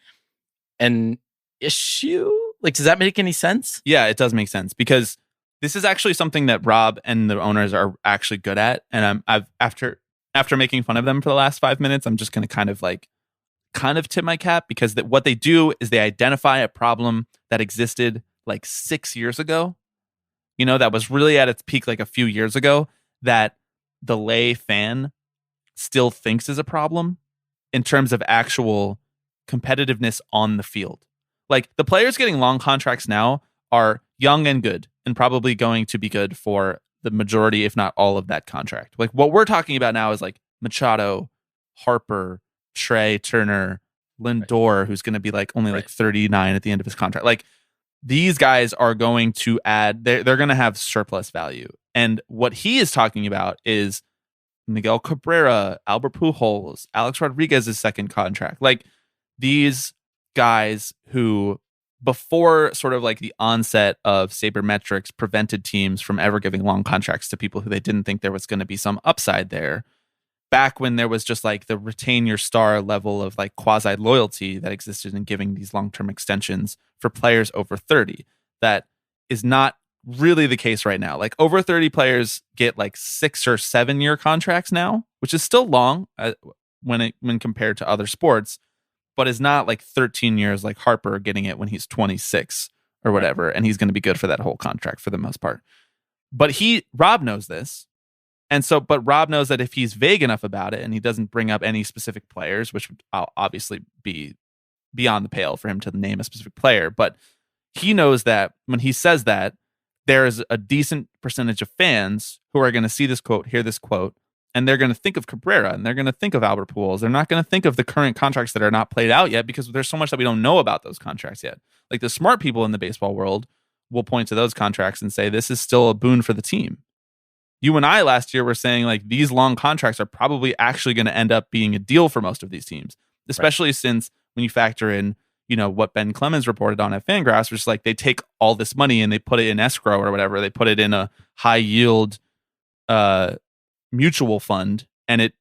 an issue? Like, does that make any sense? Yeah, it does make sense, because this is actually something that Rob and the owners are actually good at. And I've after making fun of them for the last 5 minutes, I'm just going to kind of tip my cap, because what they do is they identify a problem that existed like 6 years ago, that was really at its peak like a few years ago, that the lay fan still thinks is a problem in terms of actual competitiveness on the field. Like, the players getting long contracts now are young and good, and probably going to be good for the majority, if not all, of that contract. Like, what we're talking about now is like Machado, Harper, Trey Turner, Lindor, who's going to be like only like 39 at the end of his contract. Like, these guys are going to add, they're going to have surplus value. And what he is talking about is Miguel Cabrera, Albert Pujols, Alex Rodriguez's second contract. Like, these guys who, before sort of like the onset of sabermetrics, prevented teams from ever giving long contracts to people who they didn't think there was going to be some upside there. Back when there was just like the retain your star level of like quasi loyalty that existed in giving these long-term extensions for players over 30. That is not really the case right now. Like, over 30 players get like 6 or 7 year contracts now, which is still long when compared to other sports, but is not like 13 years like Harper getting it when he's 26 or whatever, and he's going to be good for that whole contract for the most part. But Rob knows this. And so, but Rob knows that if he's vague enough about it and he doesn't bring up any specific players, which would obviously be beyond the pale for him to name a specific player, but he knows that when he says that, there is a decent percentage of fans who are going to see this quote, hear this quote, and they're going to think of Cabrera, and they're going to think of Albert Pujols. They're not going to think of the current contracts that are not played out yet, because there's so much that we don't know about those contracts yet. Like, the smart people in the baseball world will point to those contracts and say, this is still a boon for the team. You and I last year were saying, like, these long contracts are probably actually going to end up being a deal for most of these teams, especially since when you factor in, what Ben Clemens reported on at Fangraphs, which is like they take all this money and they put it in escrow or whatever. They put it in a high yield mutual fund, and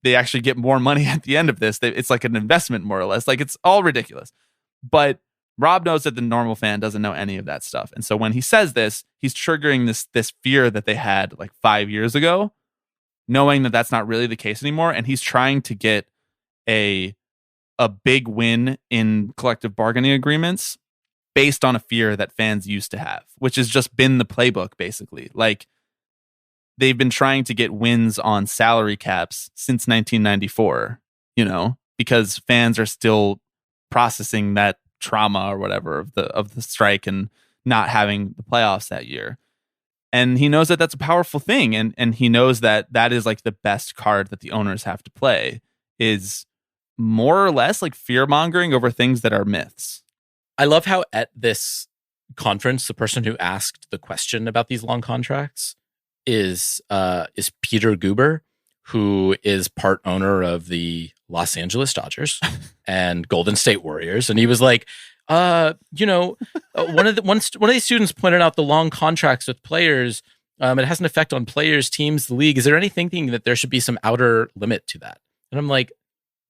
they actually get more money at the end of this. It's like an investment, more or less. Like, it's all ridiculous. But Rob knows that the normal fan doesn't know any of that stuff. And so when he says this, he's triggering this fear that they had like 5 years ago, knowing that that's not really the case anymore. And he's trying to get a big win in collective bargaining agreements based on a fear that fans used to have, which has just been the playbook, basically. Like, they've been trying to get wins on salary caps since 1994, because fans are still processing that trauma or whatever of the strike and not having the playoffs that year. And he knows that that's a powerful thing. And he knows that that is like the best card that the owners have to play, is more or less like fear mongering over things that are myths. I love how at this conference, the person who asked the question about these long contracts is Peter Guber, who is part owner of the Los Angeles Dodgers and Golden State Warriors. And he was like, one of these students pointed out the long contracts with players. It has an effect on players, teams, the league. Is there anything that there should be some outer limit to that? And I'm like,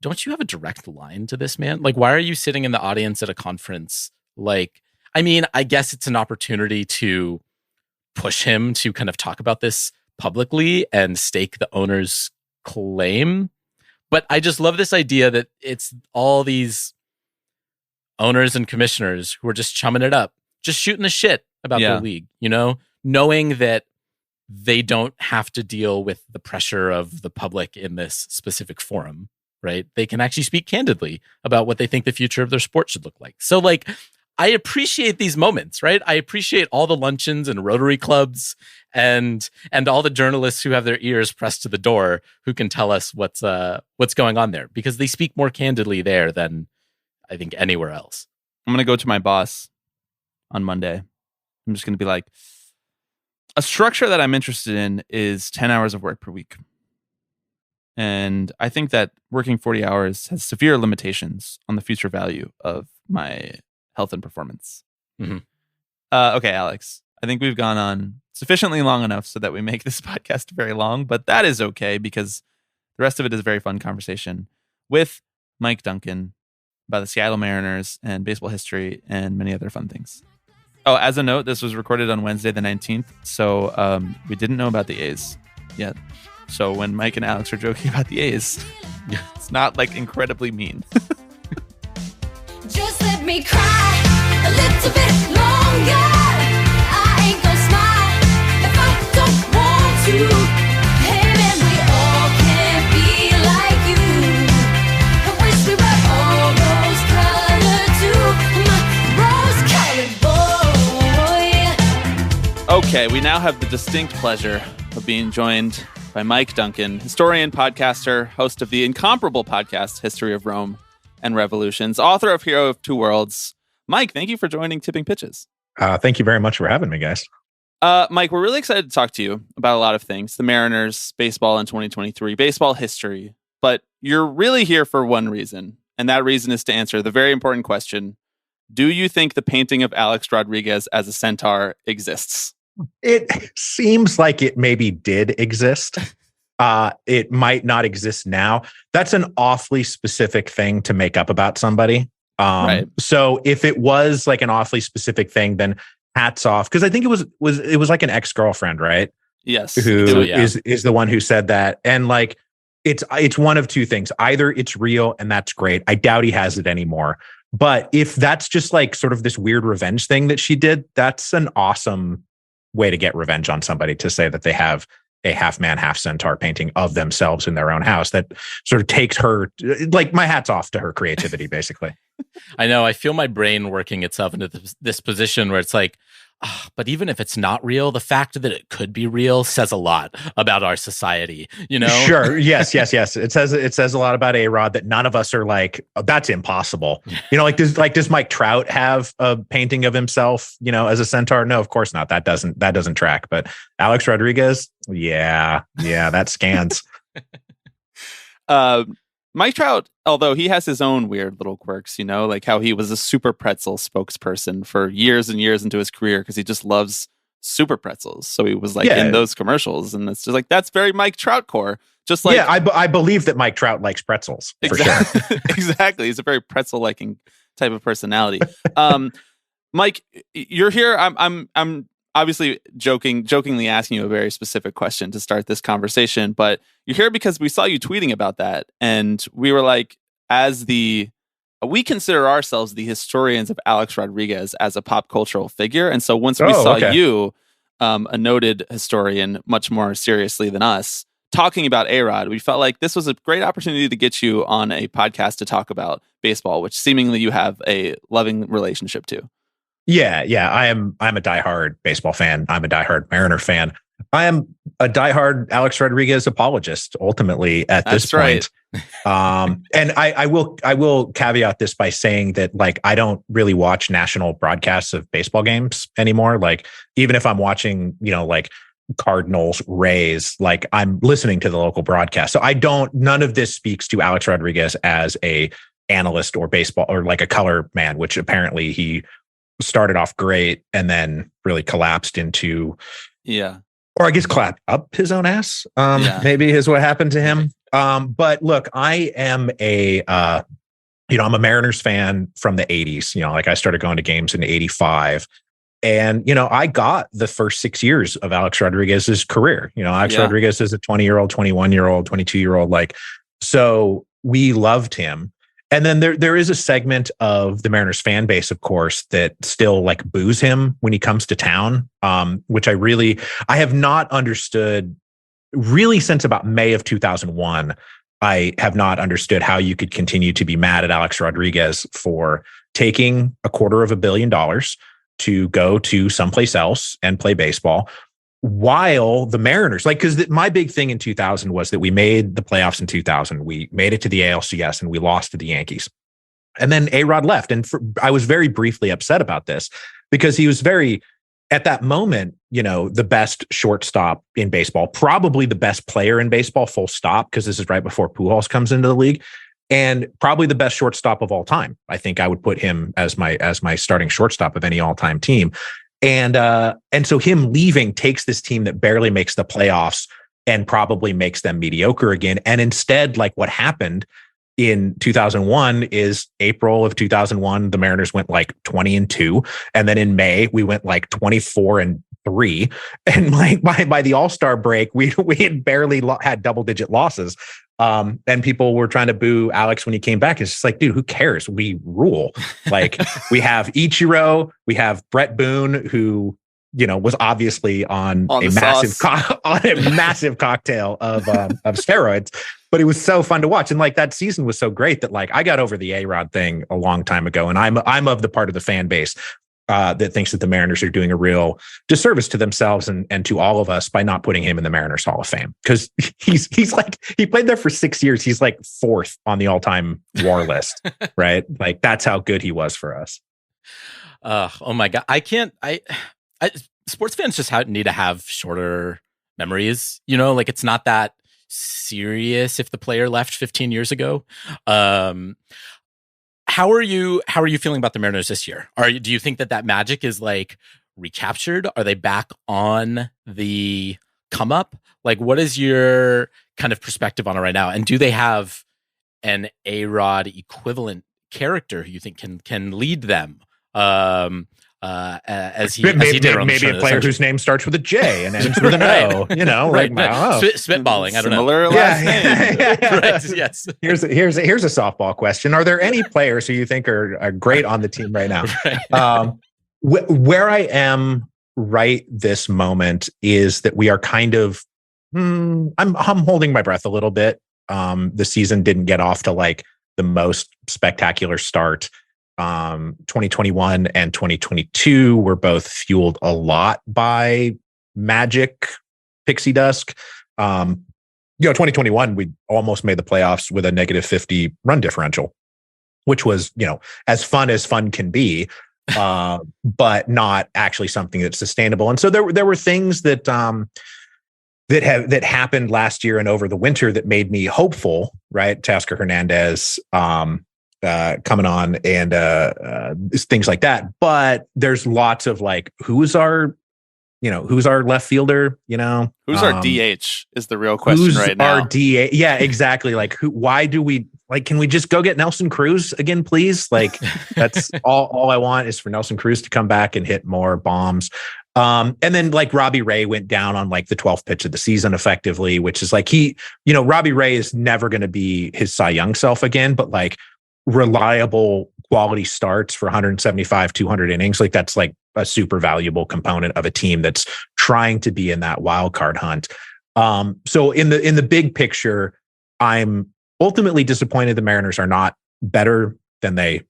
don't you have a direct line to this, man? Like, why are you sitting in the audience at a conference? Like, I mean, I guess it's an opportunity to push him to kind of talk about this publicly and stake the owner's claim. But I just love this idea that it's all these owners and commissioners who are just chumming it up, just shooting the shit about the league, knowing that they don't have to deal with the pressure of the public in this specific forum, right? They can actually speak candidly about what they think the future of their sport should look like. So, like, I appreciate these moments, right? I appreciate all the luncheons and Rotary clubs and all the journalists who have their ears pressed to the door who can tell us what's going on there, because they speak more candidly there than I think anywhere else. I'm going to go to my boss on Monday. I'm just going to be like, a structure that I'm interested in is 10 hours of work per week. And I think that working 40 hours has severe limitations on the future value of my health and performance. Mm-hmm. Okay, Alex, I think we've gone on sufficiently long enough so that we make this podcast very long, but that is okay because the rest of it is a very fun conversation with Mike Duncan about the Seattle Mariners and baseball history and many other fun things. Oh, as a note, this was recorded on Wednesday the 19th, so we didn't know about the A's yet. So when Mike and Alex are joking about the A's, it's not like incredibly mean. Just let me cry a little bit longer. I ain't gonna smile if I don't want to. Hey man, we all can't be like you. I wish we were all rose-colored too. My rose-colored boy. Okay, we now have the distinct pleasure of being joined by Mike Duncan, historian, podcaster, host of the incomparable podcast History of Rome and Revolutions, author of Hero of Two Worlds. Mike, thank you for joining Tipping Pitches. Thank you very much for having me, guys. Mike, we're really excited to talk to you about a lot of things. The Mariners, baseball in 2023, baseball history. But you're really here for one reason, and that reason is to answer the very important question: do you think the painting of Alex Rodriguez as a centaur exists? It seems like it maybe did exist. It might not exist now. That's an awfully specific thing to make up about somebody. Right. So if it was like an awfully specific thing, then hats off. Because I think it was like an ex-girlfriend, right? Yes. Who is the one who said that. And like it's one of two things. Either it's real and that's great. I doubt he has it anymore. But if that's just like sort of this weird revenge thing that she did, that's an awesome way to get revenge on somebody, to say that they have a half man, half centaur painting of themselves in their own house. That sort of takes her, like, my hat's off to her creativity, basically. I know. I feel my brain working itself into this position where it's like, but even if it's not real, the fact that it could be real says a lot about our society, you know? Sure. Yes. It says a lot about A-Rod that none of us are like, oh, that's impossible. You know, does Mike Trout have a painting of himself, you know, as a centaur? No, of course not. That doesn't track. But Alex Rodriguez, yeah, that scans. Mike Trout, although he has his own weird little quirks, you know, like how he was a Super Pretzel spokesperson for years and years into his career because he just loves Super Pretzels. So he was like in those commercials, and it's just like, that's very Mike Trout core. Just like, I believe that Mike Trout likes pretzels. Exactly. For sure. Exactly. He's a very pretzel-liking type of personality. Mike, you're here. I'm obviously jokingly asking you a very specific question to start this conversation, but you're here because we saw you tweeting about that, and we were like, we consider ourselves the historians of Alex Rodriguez as a pop cultural figure, and so once we saw you, a noted historian, much more seriously than us, talking about A-Rod, we felt like this was a great opportunity to get you on a podcast to talk about baseball, which seemingly you have a loving relationship to. Yeah. I'm a diehard baseball fan. I'm a diehard Mariner fan. I am a diehard Alex Rodriguez apologist, ultimately, at this point. Right. And I will caveat this by saying that, like, I don't really watch national broadcasts of baseball games anymore. Like, even if I'm watching, you know, like Cardinals, Rays, like, I'm listening to the local broadcast. So none of this speaks to Alex Rodriguez as a analyst or baseball or like a color man, which apparently he started off great and then really collapsed into, or I guess clapped up his own ass. Maybe is what happened to him. But look, I am I'm a Mariners fan from the 80s. You know, like, I started going to games in 85. And, you know, I got the first 6 years of Alex Rodriguez's career. You know, Alex Rodriguez is a 20-year-old, 21-year-old, 22-year-old. Like, so we loved him. And then there is a segment of the Mariners fan base, of course, that still like boos him when he comes to town, which I have not understood really since about May of 2001. I have not understood how you could continue to be mad at Alex Rodriguez for taking $250 million to go to someplace else and play baseball, while the Mariners, like, because my big thing in 2000 was that we made the playoffs in 2000. We made it to the ALCS and we lost to the Yankees. And then A-Rod left. And I was very briefly upset about this because he was at that moment, you know, the best shortstop in baseball, probably the best player in baseball, full stop, because this is right before Pujols comes into the league, and probably the best shortstop of all time. I think I would put him as my starting shortstop of any all-time team. And so him leaving takes this team that barely makes the playoffs and probably makes them mediocre again. And instead, like what happened in 2001 is April of 2001, the Mariners went like 20-2. And then in May, we went like 24-3. And like by the All-Star break, we had barely had double-digit losses. And people were trying to boo Alex when he came back. It's just like, dude, who cares? We rule. Like we have Ichiro, we have Brett Boone, who, you know, was obviously on a massive cocktail of steroids, but it was so fun to watch. And like that season was so great that like I got over the A-Rod thing a long time ago. And I'm of the part of the fan base that thinks that the Mariners are doing a real disservice to themselves and to all of us by not putting him in the Mariners Hall of Fame. Because he's like, he played there for 6 years. He's like 4th on the all-time WAR list, right? Like that's how good he was for us. Oh my God. Sports fans just need to have shorter memories, you know, like it's not that serious if the player left 15 years ago. How are you feeling about the Mariners this year? Do you think that magic is like recaptured? Are they back on the come up? Like, what is your kind of perspective on it right now? And do they have an A-Rod equivalent character who you think can lead them? As he did maybe a player whose name starts with a J and ends with an O, you know, right, like spitballing. I don't know. Similar last name. Right, yes. Here's a softball question. Are there any players who you think are great on the team right now? Right. Where I am right this moment is that we are kind of, I'm holding my breath a little bit. The season didn't get off to like the most spectacular start. 2021 and 2022 were both fueled a lot by magic, pixie dust. 2021, we almost made the playoffs with a -50 run differential, which was, you know, as fun can be, but not actually something that's sustainable. And so there were things that happened last year and over the winter that made me hopeful, right? Tasker Hernandez, coming on and things like that. But there's lots of like, who's our left fielder? You know, who's our DH is the real question right now. Our DH? Yeah, exactly. Like, why do we like? Can we just go get Nelson Cruz again, please? Like, that's all I want is for Nelson Cruz to come back and hit more bombs. And then like Robbie Ray went down on like the 12th pitch of the season effectively, which is like Robbie Ray is never going to be his Cy Young self again, but like reliable quality starts for 175, 200 innings. Like that's like a super valuable component of a team that's trying to be in that wild card hunt. So in the big picture, I'm ultimately disappointed the Mariners are not better than they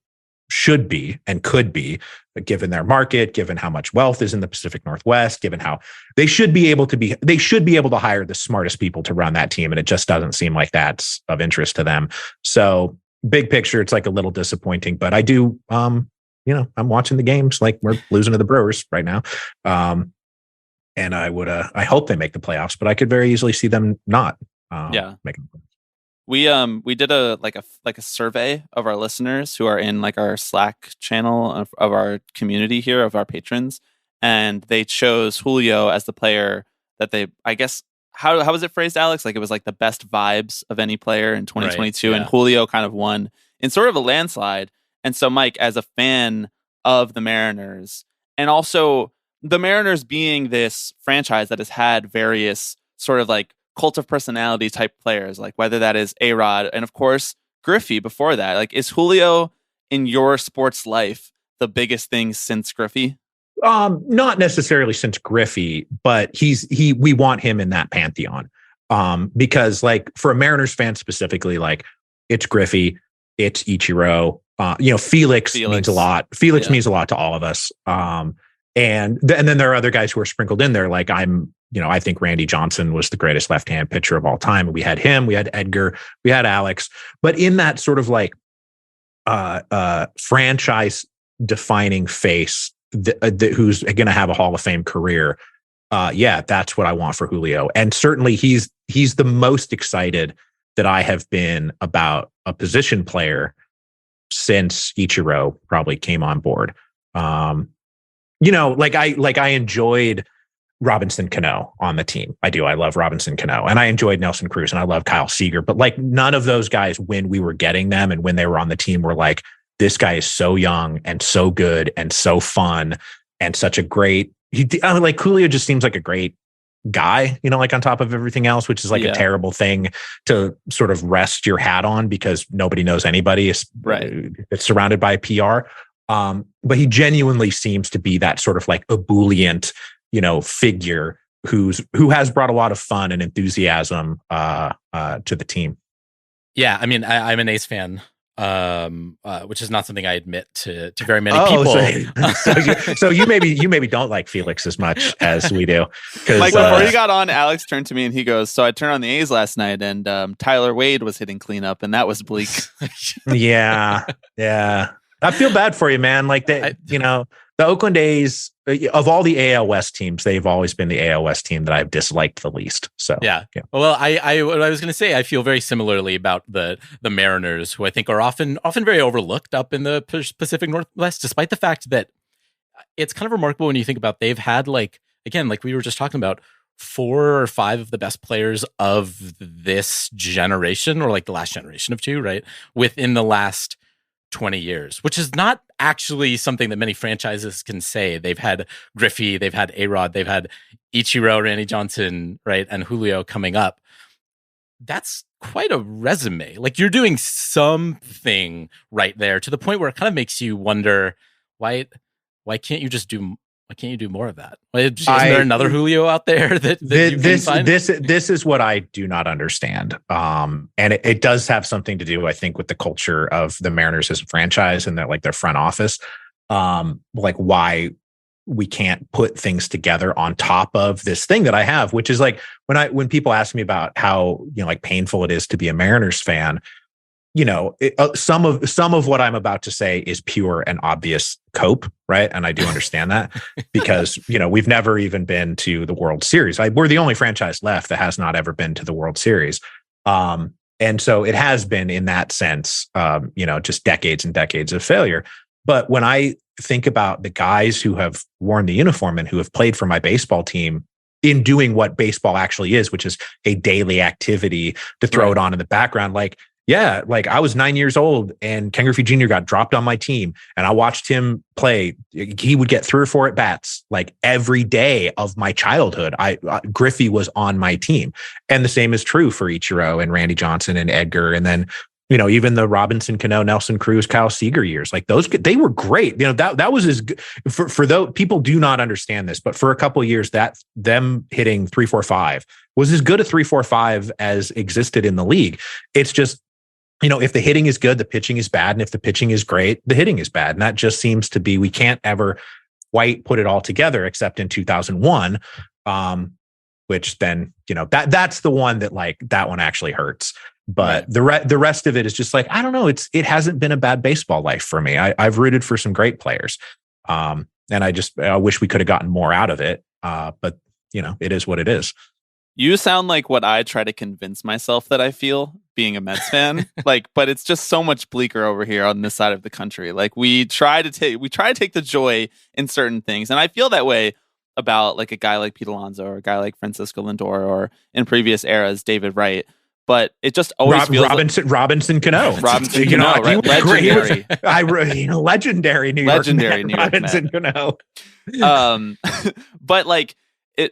should be and could be, given their market, given how much wealth is in the Pacific Northwest, given how they should be able to hire the smartest people to run that team. And it just doesn't seem like that's of interest to them. So big picture, it's like a little disappointing, but I do, I'm watching the games. Like we're losing to the Brewers right now. And I hope they make the playoffs, but I could very easily see them not making the playoffs. We did a survey of our listeners who are in like our Slack channel of our community here, of our patrons. And they chose Julio as the player that they, I guess, how was it phrased, Alex? Like it was like the best vibes of any player in 2022, right, yeah. And Julio kind of won in sort of a landslide. And so, Mike, as a fan of the Mariners, and also the Mariners being this franchise that has had various sort of like cult of personality type players, like whether that is A-Rod and of course Griffey before that, like is Julio in your sports life the biggest thing since Griffey? Not necessarily since Griffey, but we want him in that pantheon. Because like for a Mariners fan specifically, like it's Griffey, it's Ichiro, Felix means a lot. Felix means a lot to all of us. And then there are other guys who are sprinkled in there. Like I think Randy Johnson was the greatest left-hand pitcher of all time. We had him, we had Edgar, we had Alex, but in that sort of like franchise defining face who's going to have a Hall of Fame career. That's what I want for Julio. And certainly he's the most excited that I have been about a position player since Ichiro probably came on board. I enjoyed Robinson Cano on the team. I do. I love Robinson Cano, and I enjoyed Nelson Cruz, and I love Kyle Seager. But like, none of those guys, when we were getting them and when they were on the team, were like, this guy is so young and so good and so fun and such a great. Like Julio just seems like a great guy, like on top of everything else, which is like a terrible thing to sort of rest your hat on because nobody knows anybody. It's surrounded by PR. But he genuinely seems to be that sort of like ebullient, figure who has brought a lot of fun and enthusiasm to the team. Yeah, I mean, I'm an A's fan, which is not something I admit to very many people. So you maybe don't like Felix as much as we do. Like before he got on, Alex turned to me and he goes, "So I turned on the A's last night, and Tyler Wade was hitting cleanup, and that was bleak." Yeah. I feel bad for you, man. Like the Oakland A's, of all the AL West teams, they've always been the AL West team that I've disliked the least. So yeah. Well, what I was going to say, I feel very similarly about the Mariners, who I think are often very overlooked up in the Pacific Northwest, despite the fact that it's kind of remarkable when you think about they've had like we were just talking about, 4 or 5 of the best players of this generation, or like the last generation of 2, right, within the last 20 years, which is not actually something that many franchises can say. They've had Griffey, they've had A-Rod, they've had Ichiro, Randy Johnson, right, and Julio coming up. That's quite a resume. Like, you're doing something right there to the point where it kind of makes you wonder, why can't you just do? Why can't you do more of that? Isn't there another Julio out there that you can find? This is what I do not understand. And it does have something to do, I think, with the culture of the Mariners as a franchise and their front office. Like why we can't put things together on top of this thing that I have, which is like when people ask me about how, like painful it is to be a Mariners fan, some of what I'm about to say is pure and obvious cope, right? And I do understand that because, we've never even been to the World Series. We're the only franchise left that has not ever been to the World Series. And so it has been, in that sense, just decades and decades of failure. But when I think about the guys who have worn the uniform and who have played for my baseball team in doing what baseball actually is, which is a daily activity to throw it on in the background, I was 9 years old and Ken Griffey Jr. got dropped on my team and I watched him play. He would get 3 or 4 at bats like every day of my childhood. Griffey was on my team. And the same is true for Ichiro and Randy Johnson and Edgar. And then, even the Robinson Cano, Nelson Cruz, Kyle Seager years, like those, they were great. That was as good for those people do not understand this, but for a couple of years that them hitting 3-4-5 was as good a 3-4-5 as existed in the league. It's just, if the hitting is good, the pitching is bad. And if the pitching is great, the hitting is bad. And that just seems to be, we can't ever quite put it all together except in 2001, which then, that's the one that that one actually hurts. But the rest of it is just I don't know. It hasn't been a bad baseball life for me. I've rooted for some great players. And I wish we could have gotten more out of it. But it is what it is. You sound like what I try to convince myself that I feel being a Mets fan. But it's just so much bleaker over here on this side of the country. We try to take the joy in certain things. And I feel that way about a guy like Pete Alonso or a guy like Francisco Lindor or in previous eras, David Wright. But it just always feels Robinson Cano. Robinson Cano, right? Legendary. Legendary New York Legendary New York Robinson Cano. But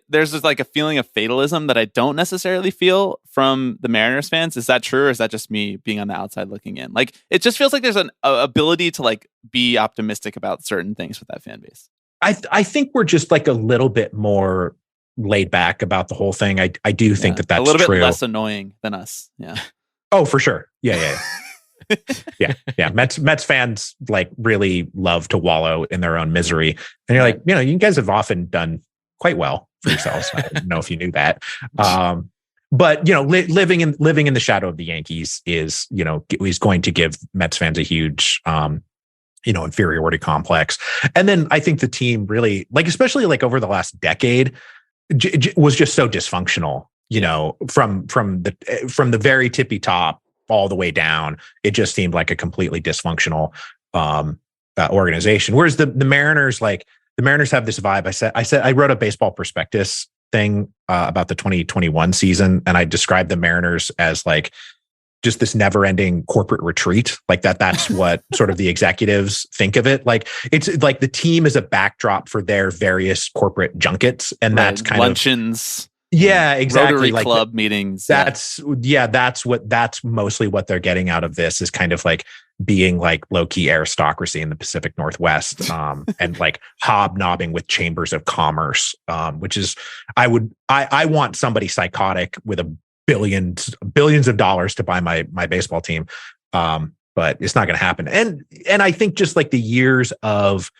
there's just a feeling of fatalism that I don't necessarily feel from the Mariners fans. Is that true, or is that just me being on the outside looking in? It just feels like there's an ability to be optimistic about certain things with that fan base. I think we're just a little bit more laid back about the whole thing. I do think that's a little true. bit less annoying than us. Yeah. Oh, for sure. Yeah. Yeah. Mets fans really love to wallow in their own misery. And you're you guys have often done quite well for yourselves. I don't know if you knew that. But living in the shadow of the Yankees is going to give Mets fans a huge inferiority complex. And then I think the team really especially over the last decade was just so dysfunctional, from the very tippy top all the way down. It just seemed like a completely dysfunctional organization. Whereas the Mariners, the the Mariners have this vibe. I said I wrote a baseball prospectus thing about the 2021 season, and I described the Mariners as like just this never-ending corporate retreat. Like that's what sort of the executives think of it. Like it's like the team is a backdrop for their various corporate junkets, and that's kind luncheons. Yeah, exactly. Rotary like club meetings. That's mostly what they're getting out of this, is kind of like being like low-key aristocracy in the Pacific Northwest, and like hobnobbing with chambers of commerce, which is I want somebody psychotic with a billions of dollars to buy my baseball team, but it's not going to happen. And I think just like the years of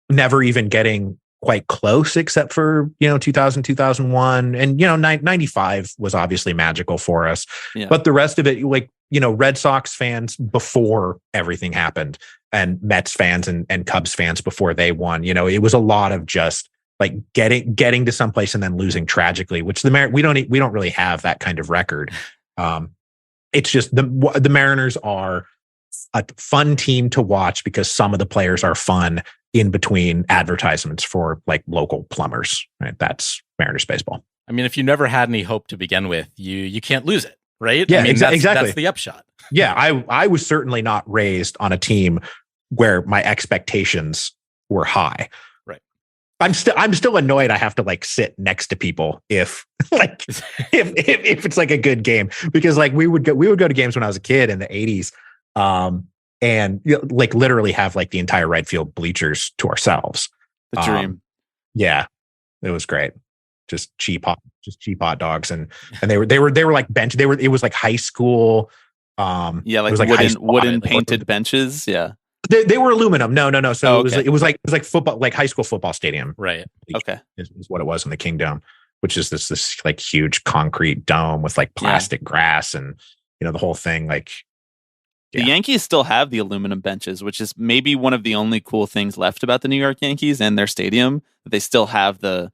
never even getting quite close, except for 2000, 2001, and 95 was obviously magical for us. Yeah. But the rest of it, like Red Sox fans before everything happened, and Mets fans and Cubs fans before they won, it was a lot of just like getting to someplace and then losing tragically, which we don't really have that kind of record. It's just the Mariners are a fun team to watch because some of the players are fun in between advertisements for like local plumbers, right? That's Mariners baseball. I mean, if you never had any hope to begin with, you can't lose it, right? Yeah, I mean, exactly. That's the upshot. Yeah, I was certainly not raised on a team where my expectations were high. Right. I'm still annoyed I have to like sit next to people if it's like a good game, because like we would go to games when I was a kid in the 80s. And like literally have like the entire right field bleachers to ourselves. The dream. Yeah, it was great. Just cheap hot dogs, and they were like bench. It was like high school. Like it was like wooden painted benches. Yeah, they were aluminum. No. So okay. it was like football, like high school football stadium. Right. Okay. Is what it was in the Kingdome, which is this like huge concrete dome with like plastic grass and the whole thing. Like the Yankees still have the aluminum benches, which is maybe one of the only cool things left about the New York Yankees and their stadium. They still have the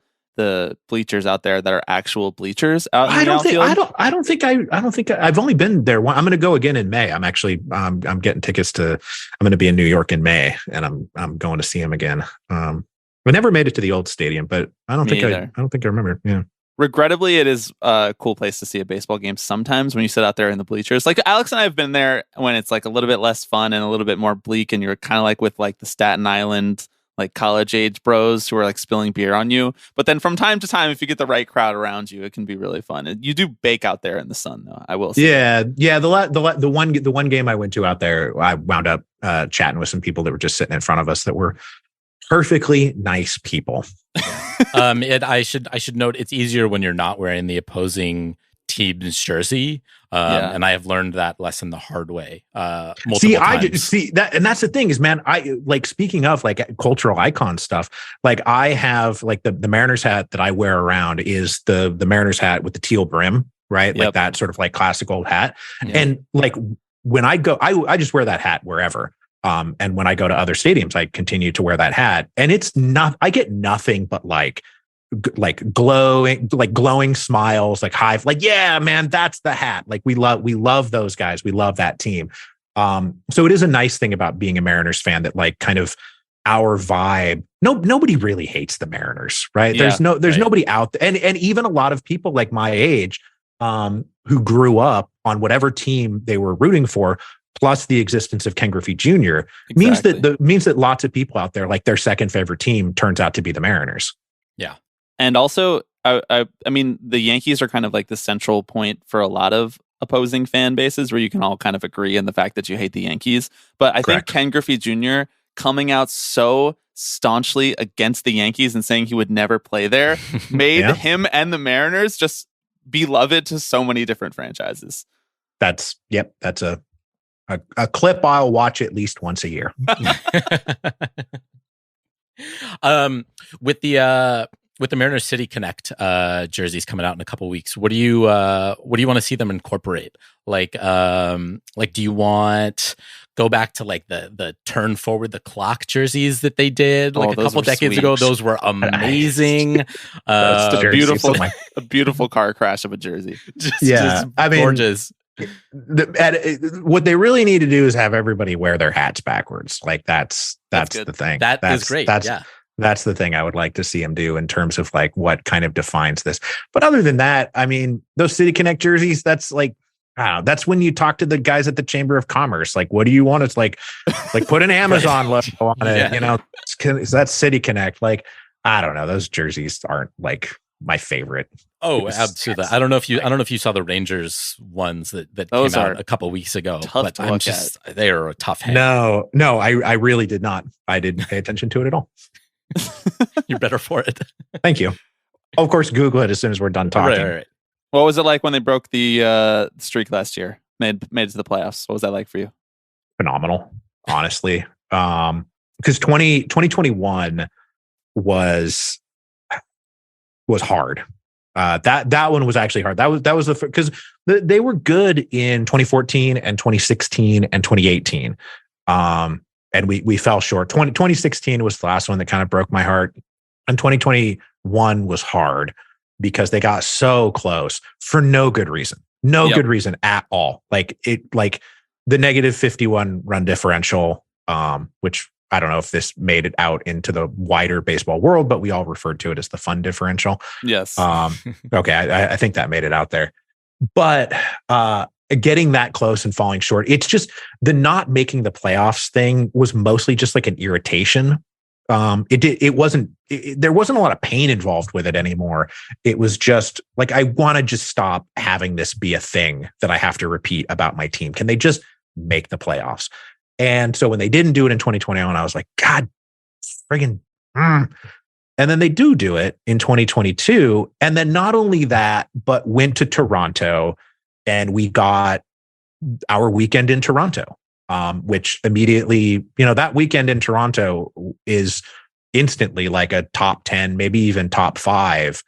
bleachers out there that are actual bleachers out in the outfield. I don't think I've only been there. I'm going to go again in May. I'm actually I'm getting tickets I'm going to be in New York in May, and I'm going to see him again. I never made it to the old stadium, but I don't think I remember. Yeah. Regrettably, it is a cool place to see a baseball game sometimes when you sit out there in the bleachers. Like Alex and I have been there when it's like a little bit less fun and a little bit more bleak, and you're kind of like with like the Staten Island like college age bros who are like spilling beer on you. But then from time to time, if you get the right crowd around you, it can be really fun. And you do bake out there in the sun, though, I will say. Yeah. The one game I went to out there, I wound up chatting with some people that were just sitting in front of us that were perfectly nice people. I should note it's easier when you're not wearing the opposing team's jersey. And I have learned that lesson the hard way. Multiple times. And that's the thing is, man, I like, speaking of like cultural icon stuff, like I have like the Mariners hat that I wear around is the Mariners hat with the teal brim, right? Yep. Like that sort of like classic old hat. Yeah. And like when I go, I just wear that hat wherever. And when I go to other stadiums, I continue to wear that hat, and I get nothing but like glowing smiles, like high, like, yeah, man, that's the hat. Like we love those guys. We love that team. So it is a nice thing about being a Mariners fan that like kind of our vibe. Nobody really hates the Mariners, right? Yeah, there's nobody out there. And even a lot of people like my age, who grew up on whatever team they were rooting for, plus the existence of Ken Griffey Jr. means that lots of people out there, like their second favorite team turns out to be the Mariners. Yeah. And also, I mean, the Yankees are kind of like the central point for a lot of opposing fan bases where you can all kind of agree in the fact that you hate the Yankees. But I think Ken Griffey Jr. coming out so staunchly against the Yankees and saying he would never play there made him and the Mariners just beloved to so many different franchises. That's a clip I'll watch at least once a year. With the Mariners City Connect jerseys coming out in a couple weeks, what do you want to see them incorporate? Like do you want go back to like the turn forward the clock jerseys that they did like a couple decades ago? Those were amazing. A beautiful car crash of a jersey. Just gorgeous. What they really need to do is have everybody wear their hats backwards. Like that's the thing. That's great. That's the thing I would like to see him do in terms of like what kind of defines this. But other than that, I mean, those City Connect jerseys, that's like, I don't know, that's when you talk to the guys at the Chamber of Commerce. Like, what do you want? It's like put an Amazon logo on it. You know, that's City Connect. Like, I don't know. Those jerseys aren't like my favorite. Oh, absolutely. I don't know if you saw the Rangers ones that came out a couple weeks ago, but they are a tough hang. No, I really did not. I didn't pay attention to it at all. You're better for it. Thank you. Of course, Google it as soon as we're done talking. Right. What was it like when they broke the streak last year? Made it to the playoffs. What was that like for you? Phenomenal, honestly. Because 2021 was hard. That one was actually hard. That was because they were good in 2014 and 2016 and 2018. And we fell short. 2016 was the last one that kind of broke my heart. And 2021 was hard because they got so close for no good reason. No good reason at all. Like the negative 51 run differential, which I don't know if this made it out into the wider baseball world, but we all referred to it as the fun differential. Yes. Okay. I think that made it out there, but, getting that close and falling short, it's just the not making the playoffs thing was mostly just like an irritation. There wasn't a lot of pain involved with it anymore. It was just like, I want to just stop having this be a thing that I have to repeat about my team. Can they just make the playoffs? And so when they didn't do it in 2021, I was like, God, friggin'. And then they do it in 2022. And then not only that, but went to Toronto and we got our weekend in Toronto, which immediately, that weekend in Toronto is instantly like a top 10, maybe even top 5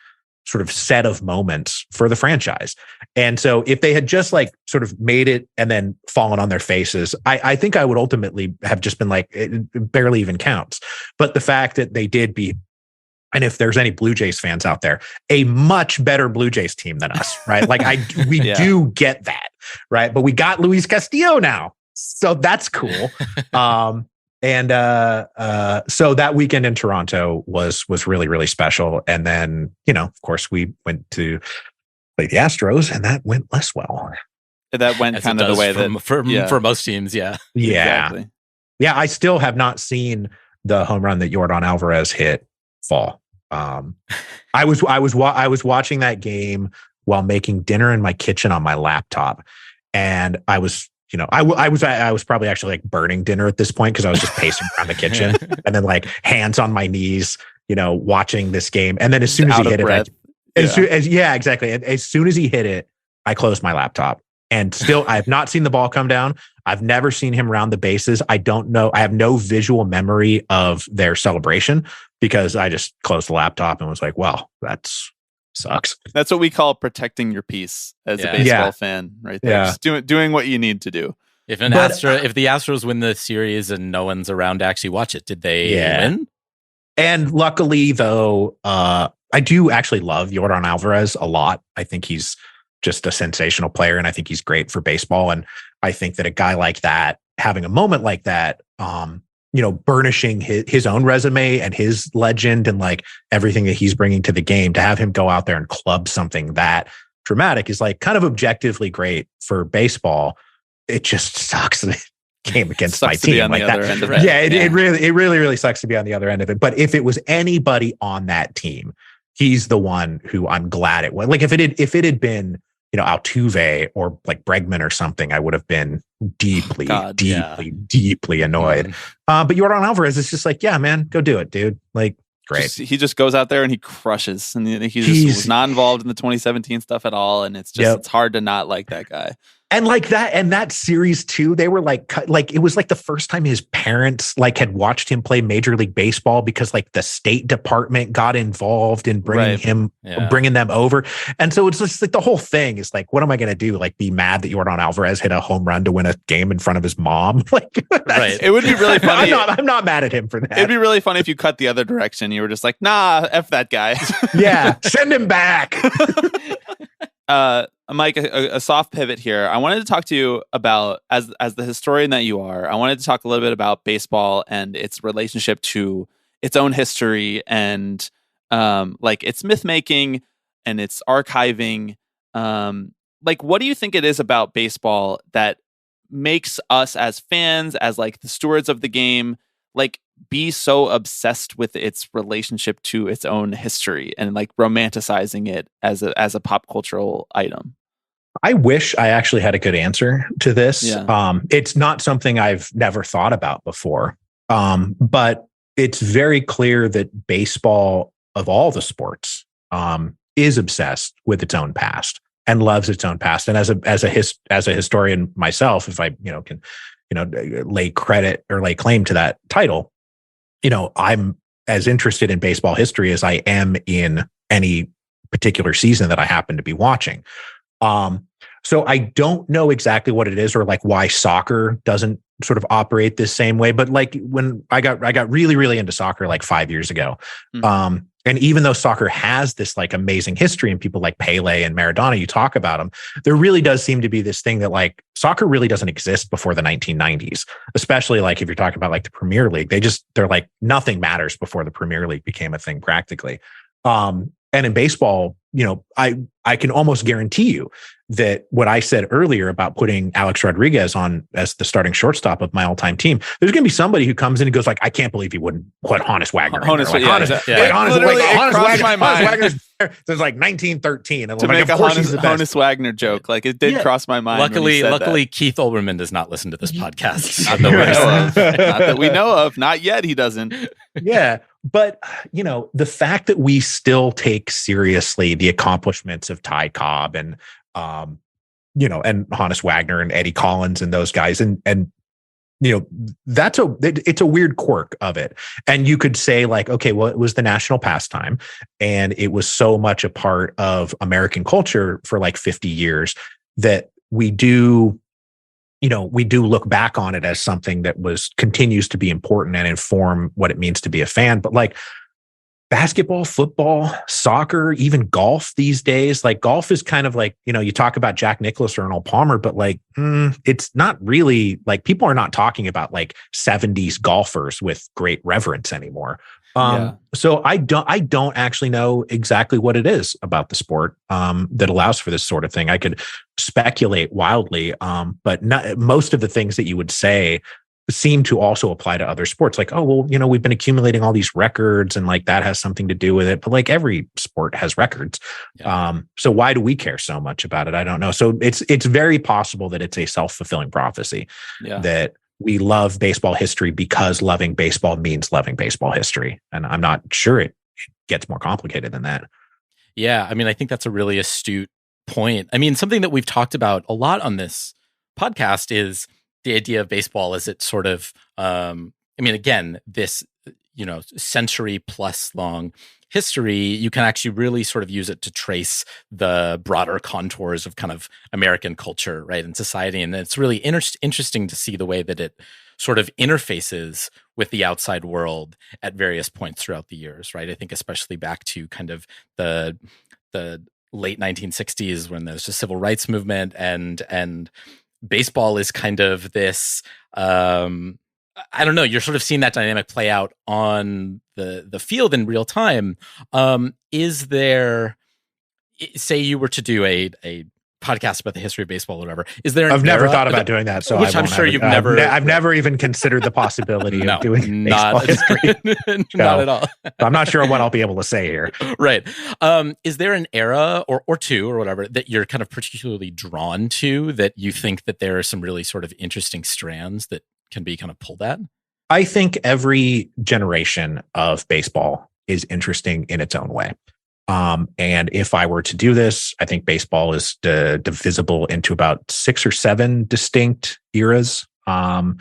sort of set of moments for the franchise. And so if they had just like sort of made it and then fallen on their faces, I think I would ultimately have just been like, it barely even counts. But the fact that they did beat, and if there's any Blue Jays fans out there, a much better Blue Jays team than us, right? Like we do get that, right? But we got Luis Castillo now, so that's cool. So that weekend in Toronto was really, really special. And then, of course, we went to play the Astros, and that went less well. That went kind of the way for most teams, yeah. Exactly. Yeah, I still have not seen the home run that Yordan Alvarez hit fall. I was watching that game while making dinner in my kitchen on my laptop, and I was probably actually like burning dinner at this point because I was just pacing around the kitchen and then like hands on my knees, watching this game. And then as soon as he hit it, exactly. As soon as he hit it, I closed my laptop. And still, I have not seen the ball come down. I've never seen him round the bases. I don't know. I have no visual memory of their celebration because I just closed the laptop and was like, well, that's sucks. That's what we call protecting your peace as a baseball fan, right there. Just doing what you need to do. If the Astros win the series and no one's around to actually watch it, did they win? And luckily, though, I do actually love Yordan Alvarez a lot. I think he's just a sensational player, and I think he's great for baseball. And I think that a guy like that, having a moment like that, burnishing his own resume and his legend and like everything that he's bringing to the game, to have him go out there and club something that dramatic is like kind of objectively great for baseball. It just sucks that it came against my team like that. It really sucks to be on the other end of it. But if it was anybody on that team, he's the one who I'm glad it was. Like if it had been, Altuve or like Bregman or something, I would have been deeply annoyed. But Yordan Alvarez is just like, yeah, man, go do it, dude. Like, great. He just goes out there and he crushes, and he was not involved in the 2017 stuff at all. And it's just it's hard to not like that guy. And like that series too, they were like it was like the first time his parents like had watched him play Major League Baseball because like the State Department got involved in bringing them over. And so it's just like the whole thing is like, what am I going to do? Like be mad that Yordan Alvarez hit a home run to win a game in front of his mom? Like, It would be really funny. I'm not mad at him for that. It'd be really funny if you cut the other direction. You were just like, nah, F that guy. Yeah. Send him back. Mike, a soft pivot here. I wanted to talk to you about, as the historian that you are, I wanted to talk a little bit about baseball and its relationship to its own history and like its myth making and its archiving. Like, what do you think it is about baseball that makes us as fans, as like the stewards of the game, like be so obsessed with its relationship to its own history and like romanticizing it as a pop cultural item? I wish I actually had a good answer to this. Yeah. It's not something I've never thought about before. But it's very clear that baseball, of all the sports, is obsessed with its own past and loves its own past. And as a historian myself, if I can lay credit or lay claim to that title, I'm as interested in baseball history as I am in any particular season that I happen to be watching. So I don't know exactly what it is or like why soccer doesn't sort of operate this same way. But like when I got really, really into soccer like 5 years ago. And even though soccer has this like amazing history and people like Pele and Maradona, you talk about them, there really does seem to be this thing that like soccer really doesn't exist before the 1990s, especially like if you're talking about like the Premier League, they're like nothing matters before the Premier League became a thing practically. And in baseball, I can almost guarantee you that what I said earlier about putting Alex Rodriguez on as the starting shortstop of my all-time team, there's going to be somebody who comes in and goes like, I can't believe he wouldn't put Honus Wagner. Honus Wagner. There's like 1913. And to make a Honus Wagner joke. Like it did cross my mind. Luckily, Keith Olbermann does not listen to this podcast. Not that we know of. Not yet. He doesn't. Yeah. But, the fact that we still take seriously the accomplishments of Ty Cobb and, and Honus Wagner and Eddie Collins and those guys. And it's a weird quirk of it. And you could say like, okay, well, it was the national pastime and it was so much a part of American culture for like 50 years that we do look back on it as something that continues to be important and inform what it means to be a fan. But like basketball, football, soccer, even golf these days, like golf is kind of like, you talk about Jack Nicklaus or Arnold Palmer, but like, it's not really like people are not talking about like 70s golfers with great reverence anymore. So I don't actually know exactly what it is about the sport that allows for this sort of thing. I could speculate wildly, but most of the things that you would say seem to also apply to other sports. Like, oh, well, we've been accumulating all these records and like that has something to do with it. But like every sport has records. Yeah. So why do we care so much about it? I don't know. So it's very possible that it's a self-fulfilling prophecy that we love baseball history because loving baseball means loving baseball history. And I'm not sure it gets more complicated than that. Yeah. I mean, I think that's a really astute point. I mean, something that we've talked about a lot on this podcast is the idea of baseball as it sort of, again, this, century plus long history, you can actually really sort of use it to trace the broader contours of kind of American culture, right, and society. And it's really interesting to see the way that it sort of interfaces with the outside world at various points throughout the years, right? I think especially back to kind of the late 1960s when there's the civil rights movement and baseball is kind of this, I don't know, you're sort of seeing that dynamic play out on the field in real time. Is there, say you were to do a podcast about the history of baseball or whatever, is there I've never thought about doing that. So which I'm sure you've never... I've never even considered the possibility of doing baseball history. Not at all. I'm not sure what I'll be able to say here. Right. Is there an era or two or whatever that you're kind of particularly drawn to that you think that there are some really sort of interesting strands that can be kind of pulled at? I think every generation of baseball is interesting in its own way. And if I were to do this, I think baseball is divisible into about 6 or 7 distinct eras that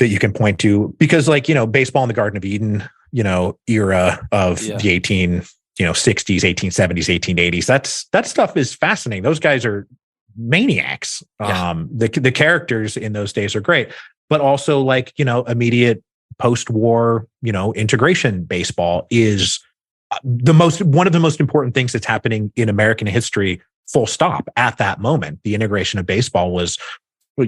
you can point to, because baseball in the Garden of Eden, era of the 1860s, 1870s, 1880s, that stuff is fascinating. Those guys are maniacs. The characters in those days are great, but also immediate post-war, integration baseball is one of the most important things that's happening in American history, full stop, at that moment. The integration of baseball was what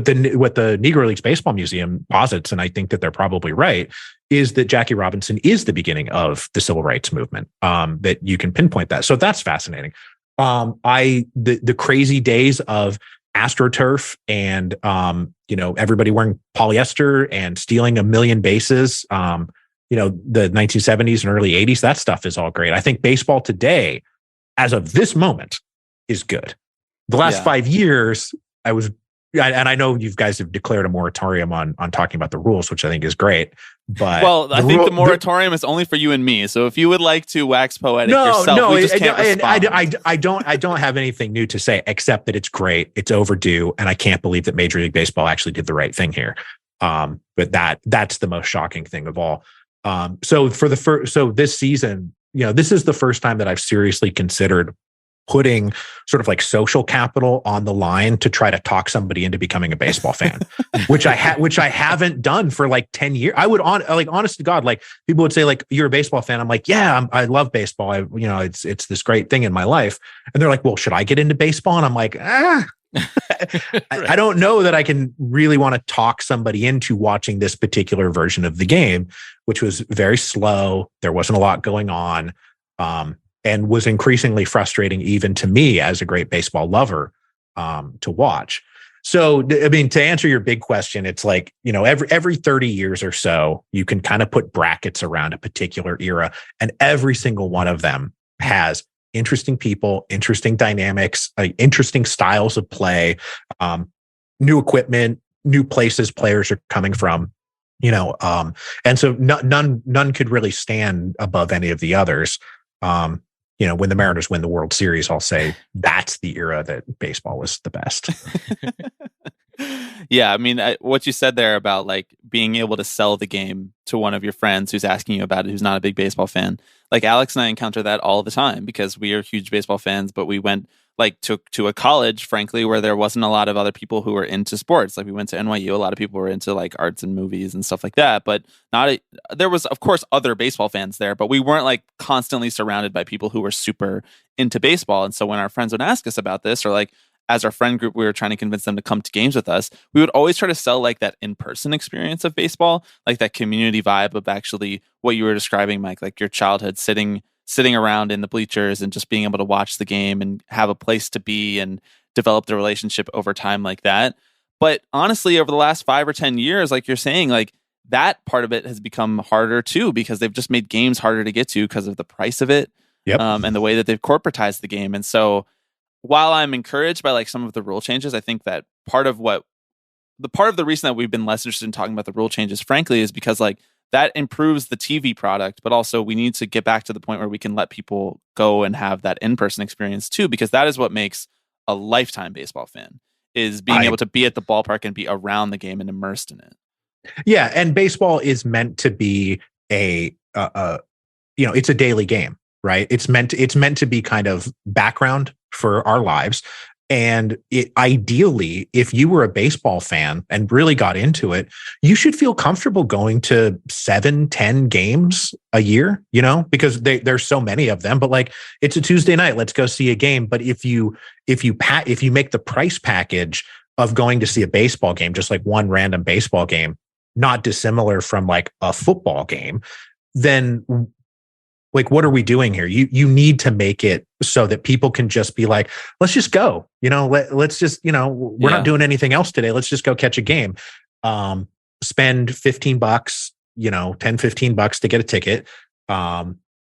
the Negro Leagues Baseball Museum posits, and I think that they're probably right, is that Jackie Robinson is the beginning of the civil rights movement. That you can pinpoint that. So that's fascinating. The crazy days of AstroTurf and everybody wearing polyester and stealing a million bases. The 1970s and early 80s, that stuff is all great. I think baseball today, as of this moment, is good. The last 5 years, and I know you guys have declared a moratorium on talking about the rules, which I think is great. But I think the moratorium is only for you and me. So if you would like to wax poetic yourself, we just can't respond. I don't have anything new to say except that it's great, it's overdue, and I can't believe that Major League Baseball actually did the right thing here. But that's the most shocking thing of all. So this season, this is the first time that I've seriously considered putting sort of like social capital on the line to try to talk somebody into becoming a baseball fan, which I haven't done for like 10 years. I would honest to God, like people would say like, you're a baseball fan. I'm like, yeah, I love baseball. It's this great thing in my life. And they're like, well, should I get into baseball? And I'm like, I don't know that I can really want to talk somebody into watching this particular version of the game, which was very slow. There wasn't a lot going on. And was increasingly frustrating even to me as a great baseball lover to watch. So, I mean, to answer your big question, it's like, every 30 years or so, you can kind of put brackets around a particular era, and every single one of them has interesting people, interesting dynamics, interesting styles of play, new equipment, new places players are coming from, and so none could really stand above any of the others. When the Mariners win the World Series, I'll say that's the era that baseball was the best. Yeah, I mean, what you said there about like being able to sell the game to one of your friends who's asking you about it, who's not a big baseball fan. Like Alex and I encounter that all the time because we are huge baseball fans, but we went like to a college, frankly, where there wasn't a lot of other people who were into sports. Like we went to NYU, a lot of people were into like arts and movies and stuff like that, but there was of course other baseball fans there, but we weren't like constantly surrounded by people who were super into baseball. And so when our friends would ask us about this, or like as our friend group, we were trying to convince them to come to games with us, we would always try to sell like that in-person experience of baseball, like that community vibe of actually what you were describing, Mike, like your childhood sitting around in the bleachers and just being able to watch the game and have a place to be and develop the relationship over time like that. But honestly, over the last 5 or 10 years, like you're saying, like that part of it has become harder too, because they've just made games harder to get to because of the price of it. Yep. And the way that they've corporatized the game. And so while I'm encouraged by like some of the rule changes, I think that part of the reason that we've been less interested in talking about the rule changes, frankly, is because like that improves the TV product, but also we need to get back to the point where we can let people go and have that in-person experience too, because that is what makes a lifetime baseball fan, is being able to be at the ballpark and be around the game and immersed in it. Yeah. And baseball is meant to be it's a daily game, right? It's meant to be kind of background for our lives. And ideally, if you were a baseball fan and really got into it, you should feel comfortable going to 7-10 games a year, because there's so many of them. But like, it's a Tuesday night, let's go see a game. But if you make the price package of going to see a baseball game, just like one random baseball game, not dissimilar from like a football game, then like, what are we doing here? You need to make it so that people can just be like, let's just go, let's just, we're not doing anything else today. Let's just go catch a game. Spend $15, $10-15 to get a ticket.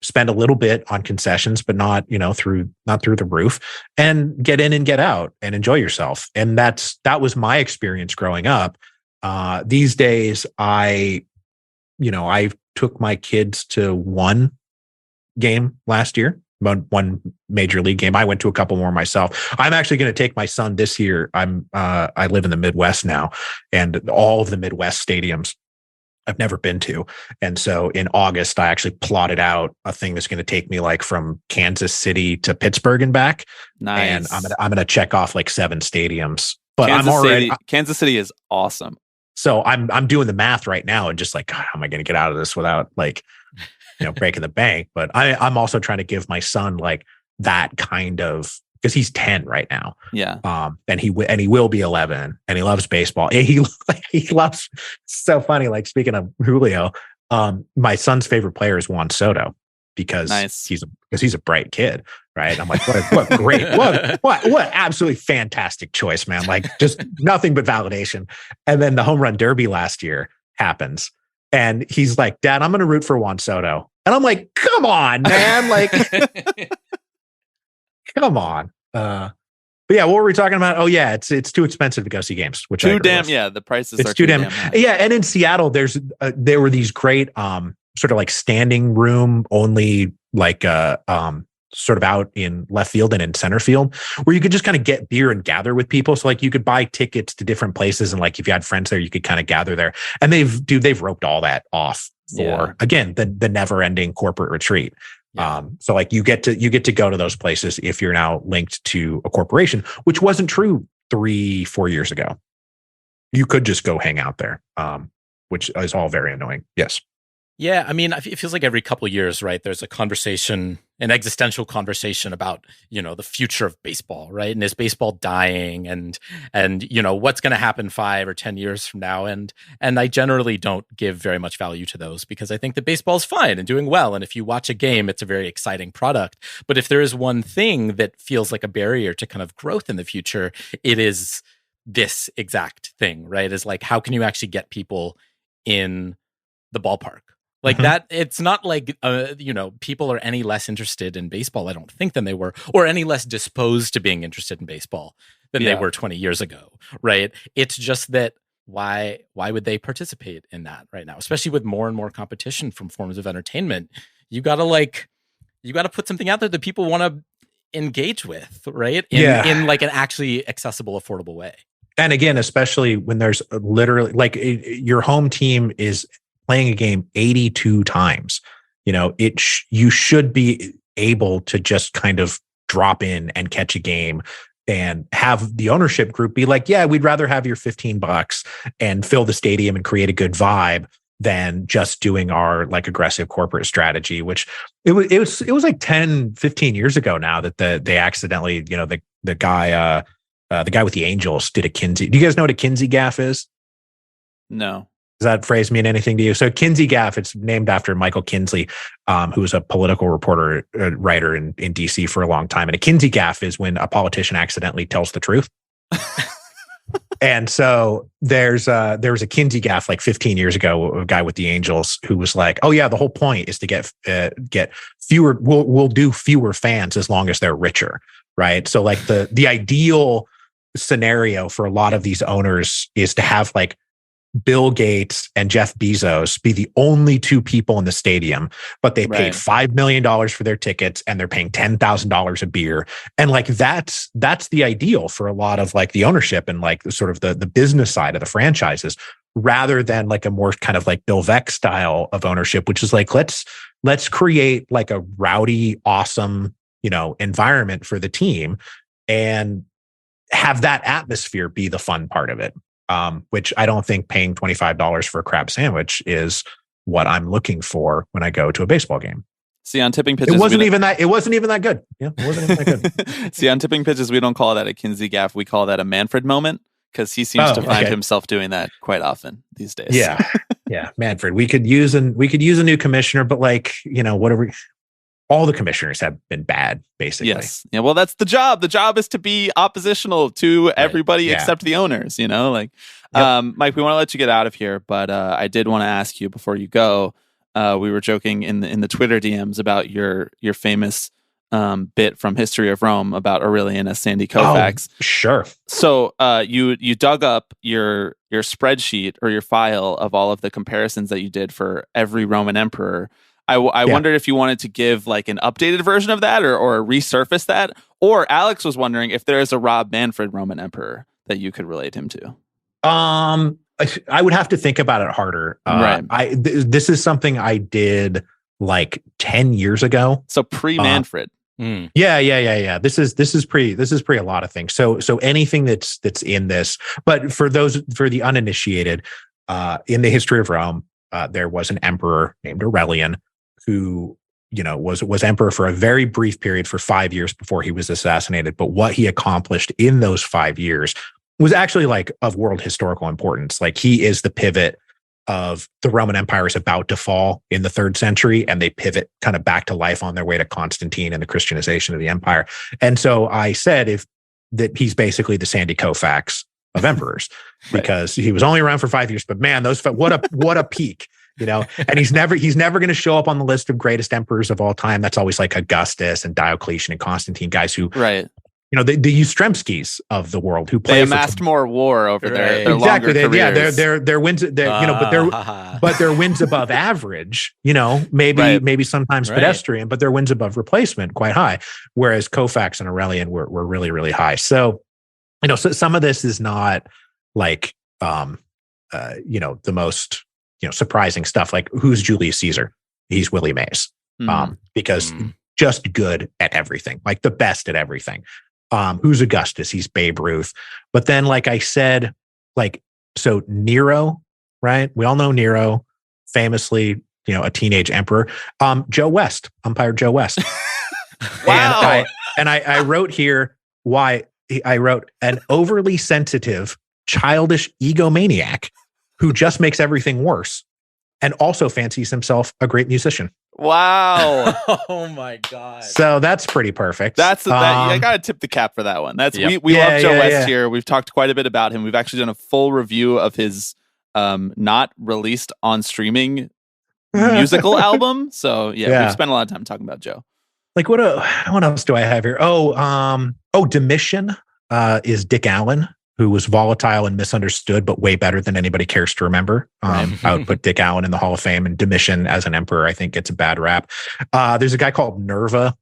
Spend a little bit on concessions, but not through the roof, and get in and get out and enjoy yourself. And that was my experience growing up. These days, I took my kids to one game last year, one major league game. I went to a couple more myself. I'm actually going to take my son this year. I live in the Midwest now, and all of the Midwest stadiums I've never been to. And so in August, I actually plotted out a thing that's going to take me like from Kansas City to Pittsburgh and back. Nice. And I'm going to check off like 7 stadiums. But Kansas City is awesome. So I'm doing the math right now and just like, God, how am I going to get out of this without like, breaking the bank? But I'm also trying to give my son like that kind of because he's 10 right now. Yeah. And he will be 11, and he loves baseball. He loves, so funny. Like, speaking of Julio, my son's favorite player is Juan Soto because he's a bright kid. Right. I'm like, what great, what absolutely fantastic choice, man. Like, just nothing but validation. And then the home run derby last year happens. And he's like, Dad, I'm going to root for Juan Soto. And I'm like, come on, man. Like, come on. But yeah, what were we talking about? Oh yeah, it's too expensive to go see games, which the prices are too damn high. Yeah. And in Seattle, there were these great, sort of like standing room only, like, sort of out in left field and in center field, where you could just kind of get beer and gather with people. So like, you could buy tickets to different places, and like, if you had friends there, you could kind of gather there. And they've roped all that off for again the never ending corporate retreat. So like, you get to go to those places if you're now linked to a corporation, which wasn't true 3-4 years ago. You could just go hang out there, which is all very annoying. Yes. Yeah, I mean, it feels like every couple of years, right, there's a conversation, an existential conversation about, the future of baseball, right? And is baseball dying, and what's going to happen 5 or 10 years from now? And I generally don't give very much value to those, because I think that baseball is fine and doing well. And if you watch a game, it's a very exciting product. But if there is one thing that feels like a barrier to kind of growth in the future, it is this exact thing, right? Is like, how can you actually get people in the ballpark? Like that, it's not like, people are any less interested in baseball, I don't think, than they were, or any less disposed to being interested in baseball than they were 20 years ago, right? It's just that why would they participate in that right now? Especially with more and more competition from forms of entertainment. You got to put something out there that people want to engage with, right? In like an actually accessible, affordable way. And again, especially when there's literally, like, your home team is playing a game 82 times, you should be able to just kind of drop in and catch a game and have the ownership group be like, yeah, we'd rather have your $15 and fill the stadium and create a good vibe than just doing our like aggressive corporate strategy, which it was like 10, 15 years ago now that they accidentally, the guy with the Angels did a Kinsey. Do you guys know what a Kinsey gaff is? No. Does that phrase mean anything to you? So Kinsey gaff, it's named after Michael Kinsley, who was a political reporter, writer in DC for a long time. And a Kinsey gaff is when a politician accidentally tells the truth. And so there was a Kinsey gaff like 15 years ago, a guy with the Angels who was like, oh yeah, the whole point is to get fewer, we'll do fewer fans as long as they're richer. Right. So like the ideal scenario for a lot of these owners is to have like Bill Gates and Jeff Bezos be the only two people in the stadium, but they paid $5 million for their tickets and they're paying $10,000 a beer. And like, that's the ideal for a lot of like the ownership and like sort of the business side of the franchises, rather than like a more kind of like Bill Veeck style of ownership, which is like, let's create like a rowdy, awesome, environment for the team and have that atmosphere be the fun part of it. Which I don't think paying $25 for a crab sandwich is what I'm looking for when I go to a baseball game. See, on tipping pitches, it wasn't even that good. Yeah, it wasn't even that good. See, on tipping pitches, we don't call that a Kinsey gaff. We call that a Manfred moment, because he seems to find himself doing that quite often these days. Yeah, yeah, Manfred. We could use a new commissioner, but like, what are we? All the commissioners have been bad, basically. Yes. Yeah. Well, that's the job. The job is to be oppositional to everybody except the owners, Mike, we want to let you get out of here, but I did want to ask you before you go, we were joking in the Twitter DMs about your famous bit from History of Rome about Aurelian as Sandy Koufax. Oh, sure. So you dug up your spreadsheet or your file of all of the comparisons that you did for every Roman emperor. I wondered if you wanted to give like an updated version of that or resurface that, or Alex was wondering if there is a Rob Manfred Roman emperor that you could relate him to. I would have to think about it harder. Right. This is something I did like 10 years ago. So pre-Manfred. Yeah. This is pre a lot of things. So anything that's in this, but for the uninitiated, in the history of Rome, there was an emperor named Aurelian who was emperor for a very brief period for 5 years before he was assassinated. But what he accomplished in those 5 years was actually like of world historical importance. Like he is the pivot of the Roman Empire is about to fall in the 3rd century, and they pivot kind of back to life on their way to Constantine and the Christianization of the empire. And so I said that he's basically the Sandy Koufax of emperors because he was only around for 5 years, but man, what a peak. And he's never going to show up on the list of greatest emperors of all time. That's always like Augustus and Diocletian and Constantine, guys who, the Ustremskis of the world who play. They amassed more war over their exactly. Longer careers. Their wins, but their wins above average. Maybe sometimes pedestrian, but their wins above replacement quite high. Whereas Koufax and Aurelian were really, really high. So, so some of this is not like the most surprising stuff. Like who's Julius Caesar? He's Willie Mays, because just good at everything, like the best at everything. Who's Augustus? He's Babe Ruth. But then, like I said, so Nero, right? We all know Nero, famously, a teenage emperor. Joe West, umpire Joe West. Wow. And I wrote here why I wrote an overly sensitive, childish egomaniac who just makes everything worse and also fancies himself a great musician. Wow. Oh my God. So that's pretty perfect. I got to tip the cap for that one. That's we love Joe West here. We've talked quite a bit about him. We've actually done a full review of his not released on streaming musical album. So we've spent a lot of time talking about Joe. Like what else do I have here? Domitian is Dick Allen, who was volatile and misunderstood, but way better than anybody cares to remember. I would put Dick Allen in the Hall of Fame, and Domitian as an emperor, I think, gets a bad rap. There's a guy called Nerva,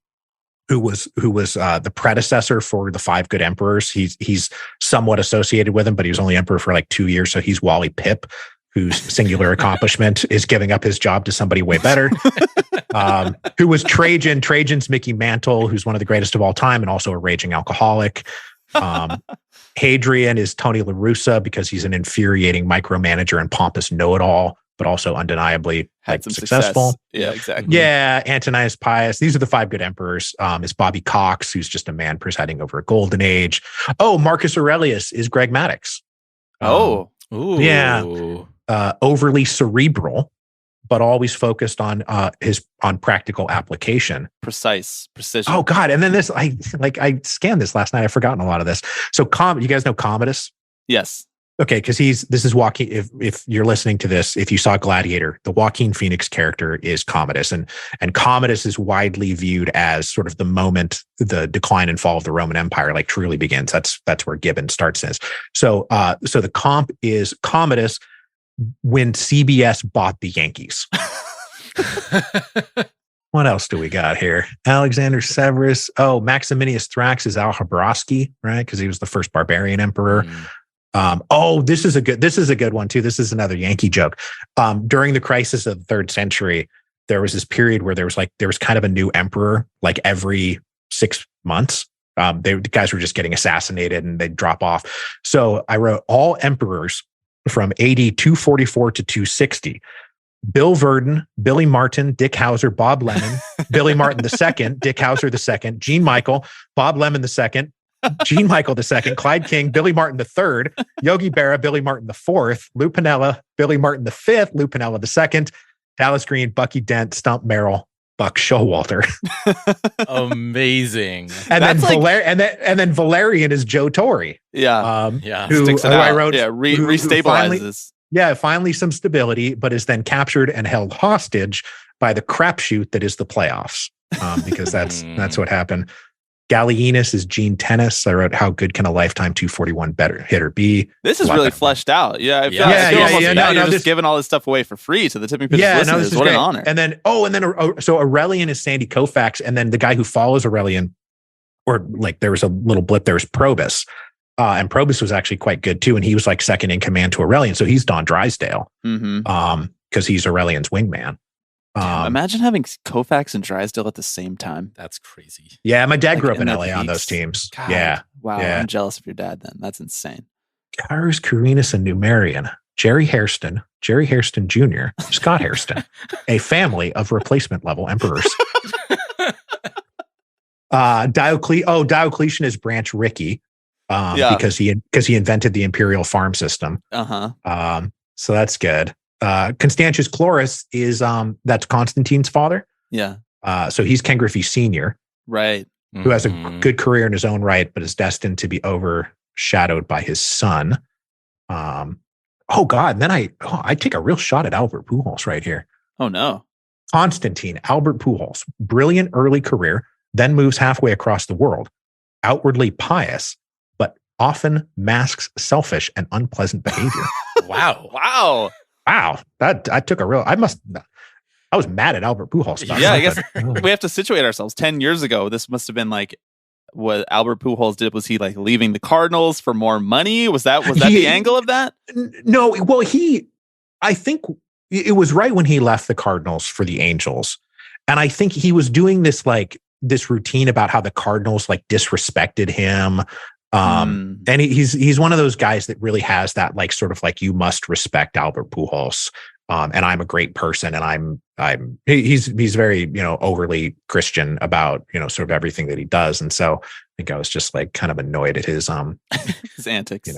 who was the predecessor for the 5 good emperors. He's somewhat associated with him, but he was only emperor for like 2 years. So he's Wally Pipp, whose singular accomplishment is giving up his job to somebody way better. Who was Trajan? Trajan's Mickey Mantle, who's one of the greatest of all time and also a raging alcoholic. Hadrian is Tony La Russa because he's an infuriating micromanager and pompous know-it-all, but also undeniably Had some successful. Success. Yeah, exactly. Yeah, Antoninus Pius. These are the 5 good emperors. Is Bobby Cox, who's just a man presiding over a golden age. Oh, Marcus Aurelius is Greg Maddux. Yeah. Overly cerebral, but always focused on practical application. Precision. Oh God. And then I scanned this last night. I've forgotten a lot of this. So you guys know Commodus? Yes. Okay. Cause this is Joaquin. If you're listening to this, if you saw Gladiator, the Joaquin Phoenix character is Commodus, and Commodus is widely viewed as sort of the moment the decline and fall of the Roman Empire like truly begins. That's where Gibbon starts this. So the comp is Commodus when CBS bought the Yankees. What else do we got here? Alexander Severus. Oh, Maximinius Thrax is Al-Habrowski, right? Because he was the first barbarian emperor. This is a good one too. This is another Yankee joke. During the crisis of the 3rd century, there was this period where there was kind of a new emperor like every 6 months. The guys were just getting assassinated and they'd drop off. So I wrote all emperors from AD 244 to 260. Bill Verdon, Billy Martin, Dick Hauser, Bob Lemon, Billy Martin II, Dick Hauser II, Gene Michael, Bob Lemon II, Gene Michael II, Clyde King, Billy Martin III, Yogi Berra, Billy Martin IV, Lou Piniella, Billy Martin V, Lou Piniella II, Dallas Green, Bucky Dent, Stump Merrill, Buck Showalter. Amazing. And then Valerian is Joe Torre. Yeah. Who I wrote. Yeah. Restabilizes. Finally some stability, but is then captured and held hostage by the crapshoot that is the playoffs. Because that's what happened. Gallienus is Gene Tennis. I wrote, how good can a lifetime 241 better hitter be? This is really fleshed out. Yeah. I feel like you're just giving all this stuff away for free to the Tipping Pitches listeners. This is what great. An honor. And then, so Aurelian is Sandy Koufax. And then the guy who follows Aurelian, or like there was a little blip, there was Probus. And Probus was actually quite good too. And he was like second in command to Aurelian. So he's Don Drysdale. Because he's Aurelian's wingman. Imagine having Koufax and Drysdale at the same time. That's crazy. Yeah, my dad grew up in LA on those teams. God. Yeah. Wow. Yeah. I'm jealous of your dad then. That's insane. Carus, Carinus, and Numerian. Jerry Hairston Jr., Scott Hairston, a family of replacement level emperors. Diocletian is Branch Rickey, because he invented the imperial farm system. So that's good. Constantius Chlorus is that's Constantine's father. Yeah. So he's Ken Griffey Sr., right, who has a good career in his own right, but is destined to be overshadowed by his son. Oh God! Then I take a real shot at Albert Pujols right here. Oh no! Constantine Albert Pujols, brilliant early career, then moves halfway across the world. Outwardly pious, but often masks selfish and unpleasant behavior. Wow! That I took a real. I was mad at Albert Pujols. Yeah, I guess we have to situate ourselves. 10 years ago, this must have been like what Albert Pujols did. Was he like leaving the Cardinals for more money? Was that the angle of that? No. Well, I think it was right when he left the Cardinals for the Angels. And I think he was doing this routine about how the Cardinals like disrespected him. And he's one of those guys that really has that like sort of like, you must respect Albert Pujols. And I'm a great person, and he's very, overly Christian about, sort of everything that he does. And so I think I was just like kind of annoyed at his antics,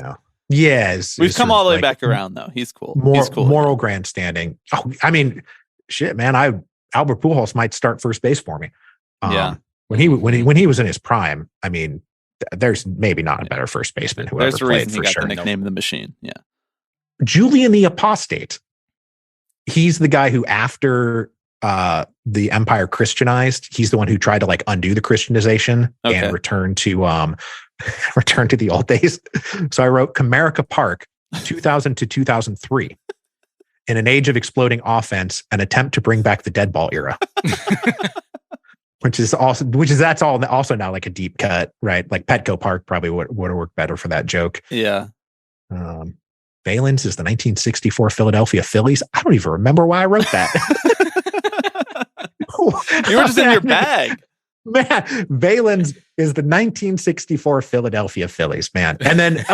We've come all the way back around though. He's cool. He's cool. Moral grandstanding. Oh, I mean, shit, man, Albert Pujols might start first base for me. When he was in his prime, I mean, there's maybe not a better first baseman who ever played for sure. The nickname of the machine. Yeah. Julian the Apostate. He's the guy who, after the empire Christianized, he's the one who tried to like undo the Christianization and return to the old days. So I wrote Comerica Park, 2000 to 2003. In an age of exploding offense, an attempt to bring back the dead ball era. That's also now like a deep cut, right? Like Petco Park probably would have worked better for that joke. Yeah. Valens is the 1964 Philadelphia Phillies. I don't even remember why I wrote that. You were just in your bag. Man, Valens is the 1964 Philadelphia Phillies, man. And then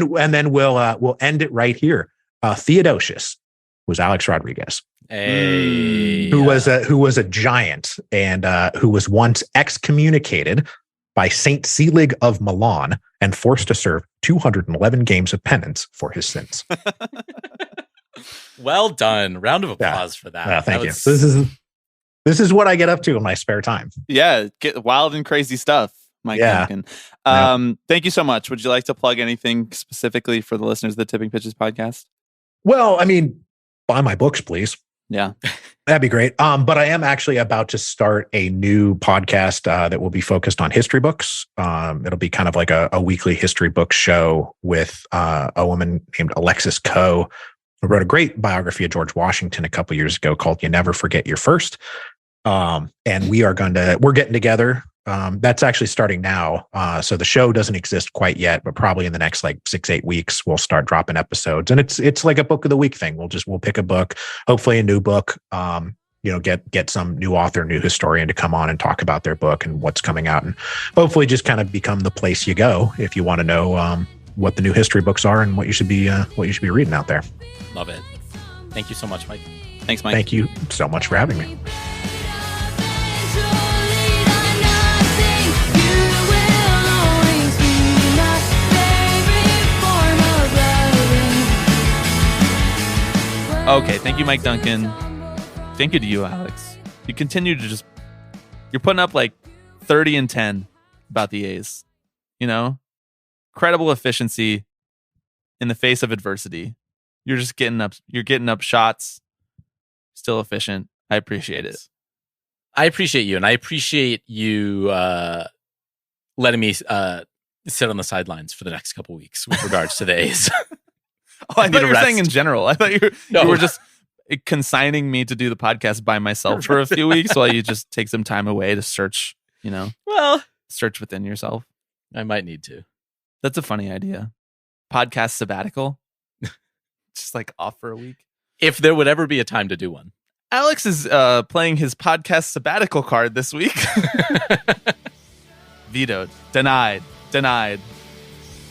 we'll end it right here. Theodosius was Alex Rodriguez. Who was a giant and who was once excommunicated by Saint Selig of Milan and forced to serve 211 games of penance for his sins. Well done. Round of applause for that. Thank you. This is what I get up to in my spare time. Yeah, get wild and crazy stuff, Mike Duncan. Thank you so much. Would you like to plug anything specifically for the listeners of the Tipping Pitches podcast? Well, I mean, buy my books, please. Yeah, that'd be great. But I am actually about to start a new podcast that will be focused on history books. It'll be kind of like a weekly history book show with a woman named Alexis Coe, who wrote a great biography of George Washington a couple years ago called "You Never Forget Your First." And we're getting together. That's actually starting now. So the show doesn't exist quite yet, but probably in the next like 6-8 weeks, we'll start dropping episodes. And it's like a book of the week thing. We'll pick a book, hopefully a new book, get some new author, new historian to come on and talk about their book and what's coming out, and hopefully just kind of become the place you go if you want to know, what the new history books are and what you should be reading out there. Love it. Thank you so much, Mike. Thanks, Mike. Thank you so much for having me. Okay, thank you, Mike Duncan. Thank you to you, Alex. You continue to you're putting up like 30 and 10 about the A's. Credible efficiency in the face of adversity. You're just getting up shots, still efficient. I appreciate it. I appreciate you, and I appreciate you letting me sit on the sidelines for the next couple weeks with regards to the A's. I thought you were saying in general. I thought you were just consigning me to do the podcast by myself for a few weeks while you just take some time away to search, search within yourself. I might need to. That's a funny idea. Podcast sabbatical. Just like off for a week. If there would ever be a time to do one. Alex is playing his podcast sabbatical card this week. Vetoed. Denied. Damn.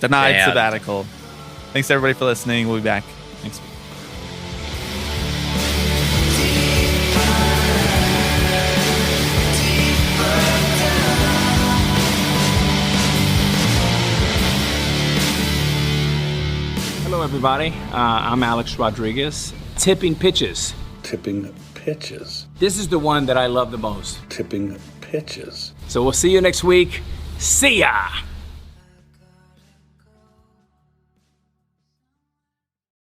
Sabbatical. Thanks everybody for listening. We'll be back next week. everybody. I'm Alex Rodriguez. Tipping pitches. Tipping pitches. This is the one that I love the most. Tipping pitches. So we'll see you next week. See ya!